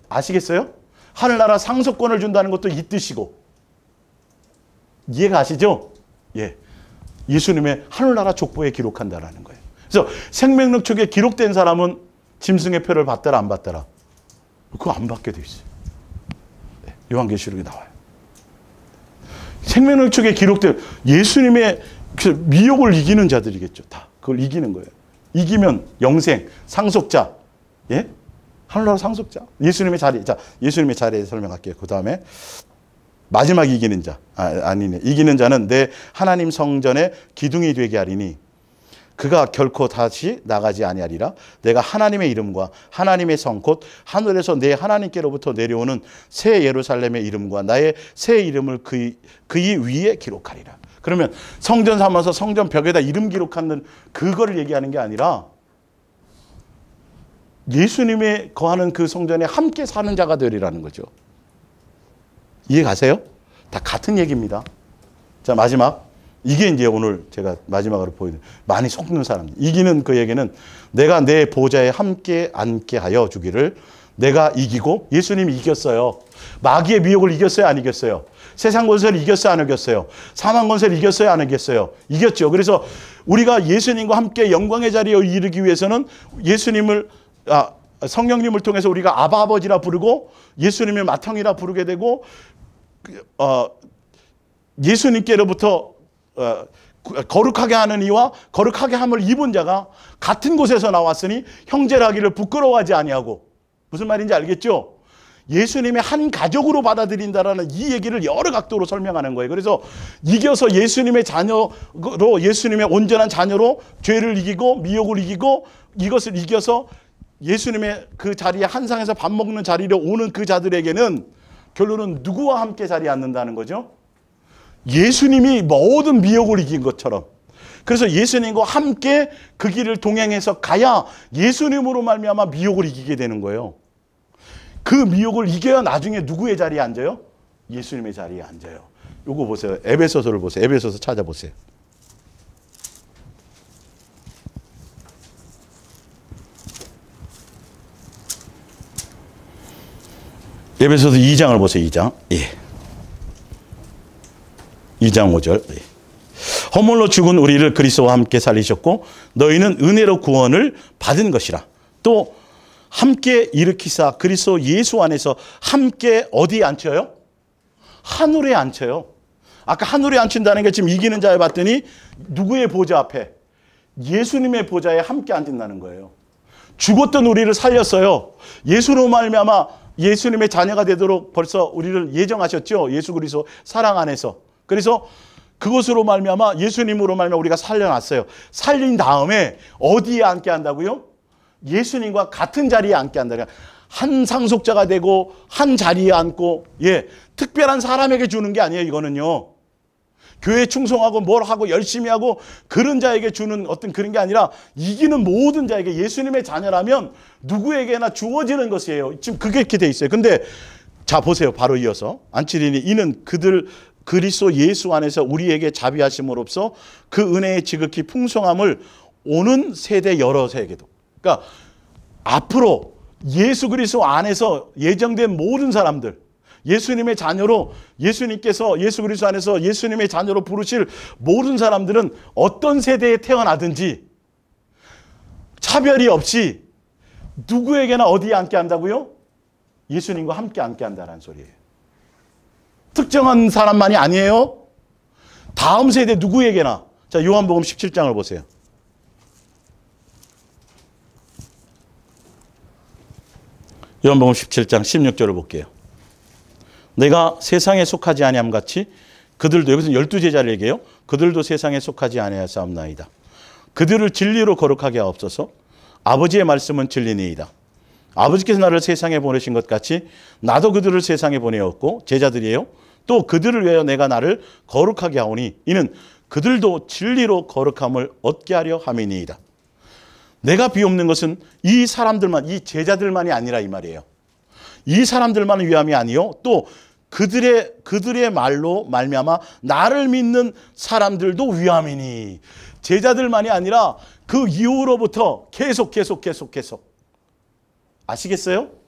아시겠어요? 하늘나라 상속권을 준다는 것도 이 뜻이고, 이해가 가시죠? 예. 예수님의 하늘나라 족보에 기록한다라는 거예요. 그래서 생명력책에 기록된 사람은 짐승의 표를 받더라 안 받더라? 그거 안 받게 돼 있어요. 네. 요한계시록에 나와요. 생명력책에 기록된 예수님의 그 미혹을 이기는 자들이겠죠. 다 그걸 이기는 거예요. 이기면 영생, 상속자, 예? 하늘나라 상속자. 예수님의 자리. 자, 예수님의 자리에 설명할게요. 그 다음에 마지막 이기는 자. 아니네. 이기는 자는 내 하나님 성전의 기둥이 되게 하리니 그가 결코 다시 나가지 아니하리라. 내가 하나님의 이름과 하나님의 성 곧 하늘에서 내 하나님께로부터 내려오는 새 예루살렘의 이름과 나의 새 이름을 그의 위에 기록하리라. 그러면 성전 삼아서 성전 벽에다 이름 기록하는 그거를 얘기하는 게 아니라 예수님의 거하는 그 성전에 함께 사는 자가 되리라는 거죠. 이해 가세요? 다 같은 얘기입니다. 자, 마지막. 이게 이제 오늘 제가 마지막으로 보여드린 많이 속는 사람. 이기는 그 얘기는 내가 내 보좌에 함께 앉게 하여 주기를 내가 이기고 예수님이 이겼어요. 마귀의 미혹을 이겼어요? 안 이겼어요? 세상 권세를 이겼어요? 안 이겼어요? 사망 권세를 이겼어요? 안 이겼어요? 이겼죠. 그래서 우리가 예수님과 함께 영광의 자리에 이르기 위해서는 예수님을 성령님을 통해서 우리가 아바 아버지라 부르고 예수님의 맏형이라 부르게 되고 예수님께로부터 거룩하게 하는 이와 거룩하게 함을 입은 자가 같은 곳에서 나왔으니 형제라기를 부끄러워하지 아니하고, 무슨 말인지 알겠죠? 예수님의 한 가족으로 받아들인다라는 이 얘기를 여러 각도로 설명하는 거예요. 그래서 이겨서 예수님의 자녀로, 예수님의 온전한 자녀로 죄를 이기고 미혹을 이기고 이것을 이겨서 예수님의 그 자리에 한상에서 밥 먹는 자리로 오는 그 자들에게는 결론은 누구와 함께 자리에 앉는다는 거죠? 예수님이 모든 미혹을 이긴 것처럼. 그래서 예수님과 함께 그 길을 동행해서 가야 예수님으로 말미암아 미혹을 이기게 되는 거예요. 그 미혹을 이겨야 나중에 누구의 자리에 앉아요? 예수님의 자리에 앉아요. 요거 보세요. 에베소서를 보세요. 에베소서 찾아보세요. 에베소서 2장을 보세요. 2장. 예. 2장 5절. 예. 허물로 죽은 우리를 그리스도와 함께 살리셨고 너희는 은혜로 구원을 받은 것이라. 또 함께 일으키사 그리스도 예수 안에서 함께 어디에 앉혀요? 하늘에 앉혀요. 아까 하늘에 앉힌다는 게 지금 이기는 자에 봤더니 누구의 보좌 앞에? 예수님의 보좌에 함께 앉는다는 거예요. 죽었던 우리를 살렸어요. 예수로 말미암아 예수님의 자녀가 되도록 벌써 우리를 예정하셨죠. 예수 그리스도 사랑 안에서. 그래서 그것으로 말미암아 예수님으로 말미암아 우리가 살려놨어요. 살린 다음에 어디에 앉게 한다고요? 예수님과 같은 자리에 앉게 한다. 한 상속자가 되고 한 자리에 앉고, 예, 특별한 사람에게 주는 게 아니에요. 이거는요. 교회에 충성하고 뭘 하고 열심히 하고 그런 자에게 주는 어떤 그런 게 아니라 이기는 모든 자에게 예수님의 자녀라면 누구에게나 주어지는 것이에요. 지금 그게 이렇게 돼 있어요. 근데 자 보세요. 바로 이어서 안치리니 이는 그들 그리스도 예수 안에서 우리에게 자비하심으로써 그 은혜의 지극히 풍성함을 오는 세대 여러 세계도. 그러니까 앞으로 예수 그리스도 안에서 예정된 모든 사람들, 예수님의 자녀로 예수님께서 예수 그리스도 안에서 예수님의 자녀로 부르실 모든 사람들은 어떤 세대에 태어나든지 차별이 없이 누구에게나 어디에 앉게 한다고요? 예수님과 함께 앉게 한다는 소리예요. 특정한 사람만이 아니에요. 다음 세대 누구에게나. 자, 요한복음 17장을 보세요. 요한복음 17장 16절을 볼게요. 내가 세상에 속하지 아니함 같이 그들도, 여기서 12제자를 얘기해요. 그들도 세상에 속하지 아니하사옵나이다. 그들을 진리로 거룩하게 하옵소서. 아버지의 말씀은 진리니이다. 아버지께서 나를 세상에 보내신 것 같이 나도 그들을 세상에 보내었고 제자들이에요. 또 그들을 위하여 내가 나를 거룩하게 하오니 이는 그들도 진리로 거룩함을 얻게 하려 함이니이다. 내가 비옵는 것은 이 사람들만, 이 제자들만이 아니라 이 말이에요. 이 사람들만을 위함이 아니요, 또 그들의 말로 말미암아 나를 믿는 사람들도 위함이니. 제자들만이 아니라 그 이후로부터 계속 아시겠어요?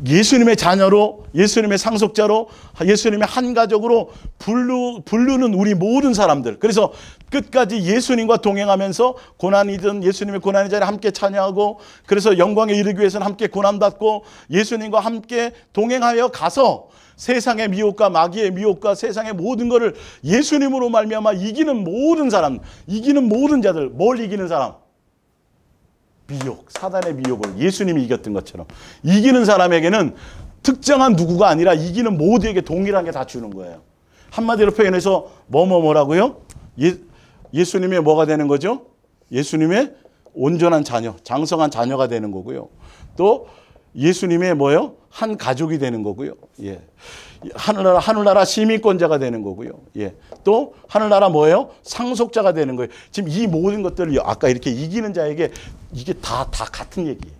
예수님의 자녀로, 예수님의 상속자로, 예수님의 한 가족으로 부르는 우리 모든 사람들. 그래서 끝까지 예수님과 동행하면서 고난이든 예수님의 고난의 자리에 함께 찬양하고, 그래서 영광에 이르기 위해서는 함께 고난받고 예수님과 함께 동행하여 가서 세상의 미혹과 마귀의 미혹과 세상의 모든 것을 예수님으로 말미암아 이기는 모든 사람, 이기는 모든 자들. 뭘 이기는 사람? 미혹, 사단의 미혹을 예수님이 이겼던 것처럼 이기는 사람에게는 특정한 누구가 아니라 이기는 모두에게 동일한 게 다 주는 거예요. 한마디로 표현해서 뭐라고요? 예수님의 뭐가 되는 거죠? 예수님의 온전한 자녀, 장성한 자녀가 되는 거고요. 또 예수님의 뭐요? 한 가족이 되는 거고요. 예. 하늘나라 시민권자가 되는 거고요. 예. 또 하늘나라 뭐예요? 상속자가 되는 거예요. 지금 이 모든 것들을 아까 이렇게 이기는 자에게 이게 다 같은 얘기예요.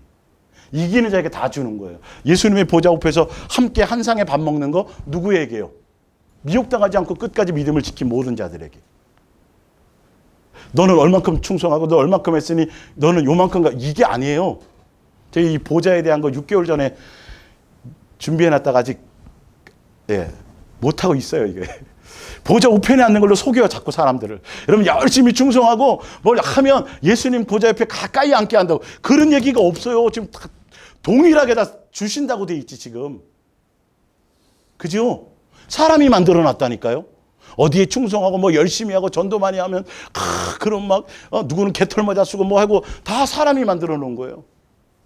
이기는 자에게 다 주는 거예요. 예수님의 보좌 앞에서 함께 한 상에 밥 먹는 거 누구에게요? 미혹당하지 않고 끝까지 믿음을 지킨 모든 자들에게. 너는 얼만큼 충성하고 너 얼만큼 했으니 너는 요만큼가, 이게 아니에요. 제가 이 보좌에 대한 거 6개월 전에 준비해놨다가 아직 못하고 있어요. 이게 보좌 우편에 앉는 걸로 속여요, 자꾸 사람들을. 여러분 열심히 충성하고 뭘 하면 예수님 보좌 옆에 가까이 앉게 한다고, 그런 얘기가 없어요. 지금 다 동일하게 다 주신다고 돼 있지 지금. 그죠? 사람이 만들어 놨다니까요. 어디에 충성하고 뭐 열심히 하고 전도 많이 하면 그럼 막 누구는 개털 모자 쓰고 뭐 하고 다 사람이 만들어 놓은 거예요.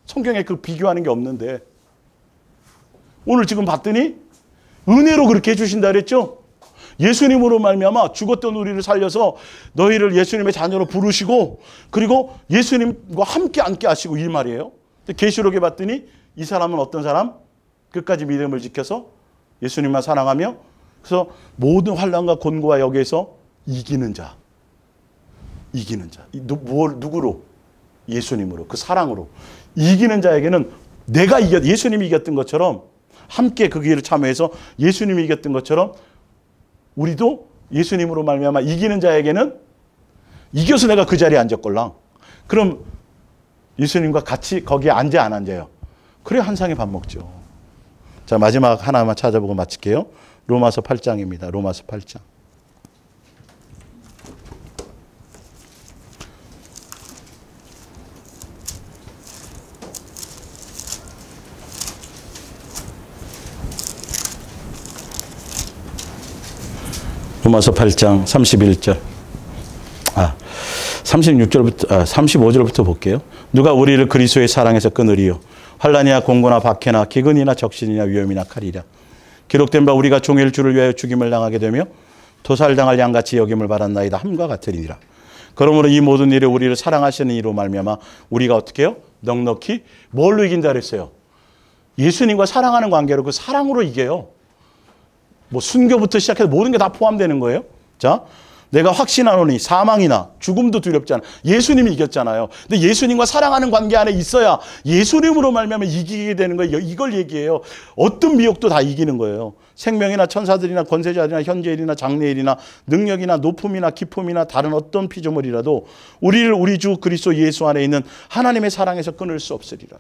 성경에 그 비교하는 게 없는데 오늘 지금 봤더니 은혜로 그렇게 해주신다 그랬죠. 예수님으로 말미암아 죽었던 우리를 살려서 너희를 예수님의 자녀로 부르시고, 그리고 예수님과 함께 앉게 하시고, 이 말이에요. 계시록에 봤더니 이 사람은 어떤 사람? 끝까지 믿음을 지켜서 예수님만 사랑하며, 그래서 모든 환난과 곤고와 역에서 이기는 자. 누구로? 예수님으로, 그 사랑으로. 이기는 자에게는 내가 예수님이 이겼던 것처럼 함께 그 길을 참여해서 예수님이 이겼던 것처럼 우리도 예수님으로 말미암아 이기는 자에게는 이겨서 내가 그 자리에 앉았걸랑. 그럼 예수님과 같이 거기에 앉아 안 앉아요? 그래 한 상에 밥 먹죠. 자, 마지막 하나만 찾아보고 마칠게요. 로마서 8장입니다. 로마서 8장. 로마서 8장 31절. 36절부터 35절부터 볼게요. 누가 우리를 그리스도의 사랑에서 끊으리요? 환난이나 공고나 박해나 기근이나 적신이나 위험이나 칼이라. 기록된 바 우리가 종일 주를 위하여 죽임을 당하게 되며 도살당할 양같이 여김을 받았나이다 함과 같으리니라. 그러므로 이 모든 일에 우리를 사랑하시는 이로 말미암아 우리가 어떻게 해요? 넉넉히 뭘로 이긴다 그랬어요? 예수님과 사랑하는 관계로, 그 사랑으로 이겨요. 뭐 순교부터 시작해서 모든 게 다 포함되는 거예요. 자, 내가 확신하노니 사망이나 죽음도 두렵지 않아. 예수님이 이겼잖아요. 근데 예수님과 사랑하는 관계 안에 있어야 예수님으로 말미암아 이기게 되는 거예요. 이걸 얘기해요. 어떤 미혹도 다 이기는 거예요. 생명이나 천사들이나 권세자들이나 현재일이나 장래일이나 능력이나 높음이나 기품이나 다른 어떤 피조물이라도 우리를 우리 주 그리스도 예수 안에 있는 하나님의 사랑에서 끊을 수 없으리라.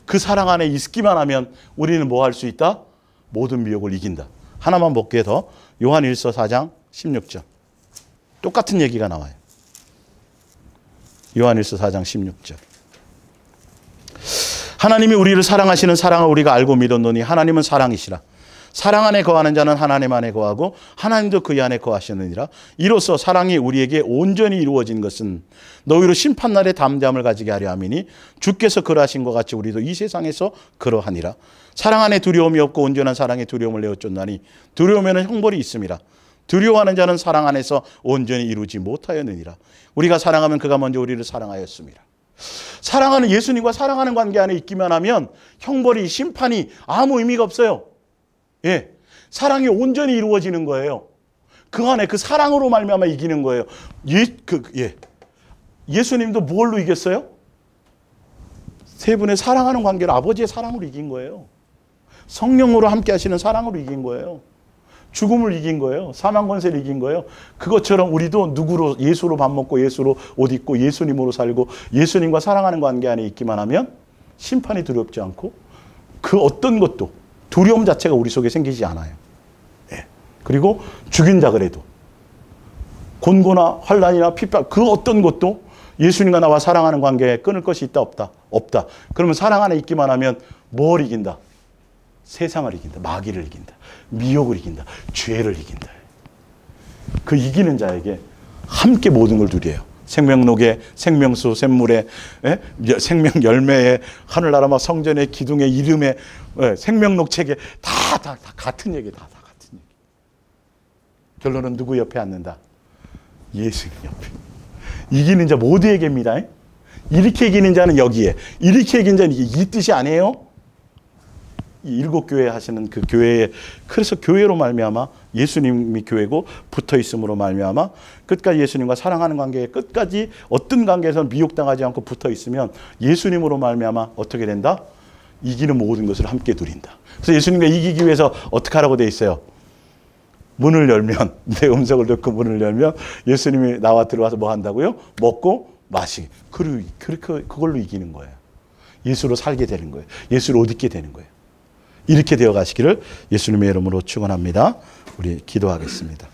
그 사랑 안에 있기만 하면 우리는 뭐 할 수 있다? 모든 미혹을 이긴다. 하나만 볼게요. 더. 요한 1서 4장 16절. 똑같은 얘기가 나와요. 요한 1서 4장 16절. 하나님이 우리를 사랑하시는 사랑을 우리가 알고 믿었노니 하나님은 사랑이시라. 사랑 안에 거하는 자는 하나님 안에 거하고 하나님도 그의 안에 거하시느니라. 이로써 사랑이 우리에게 온전히 이루어진 것은 너희로 심판날에 담대함을 가지게 하려 함이니 주께서 그러하신 것 같이 우리도 이 세상에서 그러하니라. 사랑 안에 두려움이 없고 온전한 사랑에 두려움을 내어 쫓나니 두려움에는 형벌이 있음이라. 두려워하는 자는 사랑 안에서 온전히 이루지 못하였느니라. 우리가 사랑하면 그가 먼저 우리를 사랑하였습니다. 사랑하는 예수님과 사랑하는 관계 안에 있기만 하면 형벌이, 심판이 아무 의미가 없어요. 예, 사랑이 온전히 이루어지는 거예요. 그 안에 그 사랑으로 말미암아 이기는 거예요. 예수님도 뭘로 이겼어요? 세 분의 사랑하는 관계로 아버지의 사랑으로 이긴 거예요. 성령으로 함께 하시는 사랑으로 이긴 거예요. 죽음을 이긴 거예요. 사망 권세를 이긴 거예요. 그것처럼 우리도 누구로 예수로 밥 먹고 예수로 옷 입고 예수님으로 살고 예수님과 사랑하는 관계 안에 있기만 하면 심판이 두렵지 않고 그 어떤 것도 두려움 자체가 우리 속에 생기지 않아요. 예. 그리고 죽인 자 그래도 곤고나 환난이나 핍박 그 어떤 것도 예수님과 나와 사랑하는 관계에 끊을 것이 있다 없다? 없다. 그러면 사랑 안에 있기만 하면 뭘 이긴다? 세상을 이긴다. 마귀를 이긴다. 미혹을 이긴다. 죄를 이긴다. 그 이기는 자에게 함께 모든 걸 누려요. 생명록에 생명수 샘물에 생명 열매에 하늘나라 막 성전에 기둥에 이름에 생명록 책에 다 같은 얘기 다 같은 얘기. 결론은 누구 옆에 앉는다? 예수님 옆에. 이기는 자 모두에게입니다. 이렇게 이기는 자는 여기에 이렇게 이긴 자는 이 뜻이 아니에요. 일곱 교회 하시는 그 교회에 그래서 교회로 말미암아 예수님이 교회고 붙어 있음으로 말미암아 끝까지 예수님과 사랑하는 관계에 끝까지 어떤 관계에서는 미혹당하지 않고 붙어 있으면 예수님으로 말미암아 어떻게 된다? 이기는 모든 것을 함께 누린다. 그래서 예수님과 이기기 위해서 어떻게 하라고 돼 있어요? 문을 열면 내 음성을 듣고 문을 열면 예수님이 나와 들어와서 뭐 한다고요? 먹고 마시기. 그걸로 이기는 거예요. 예수로 살게 되는 거예요. 예수를 옷 입게 되는 거예요. 이렇게 되어 가시기를 예수님의 이름으로 축원합니다. 우리 기도하겠습니다.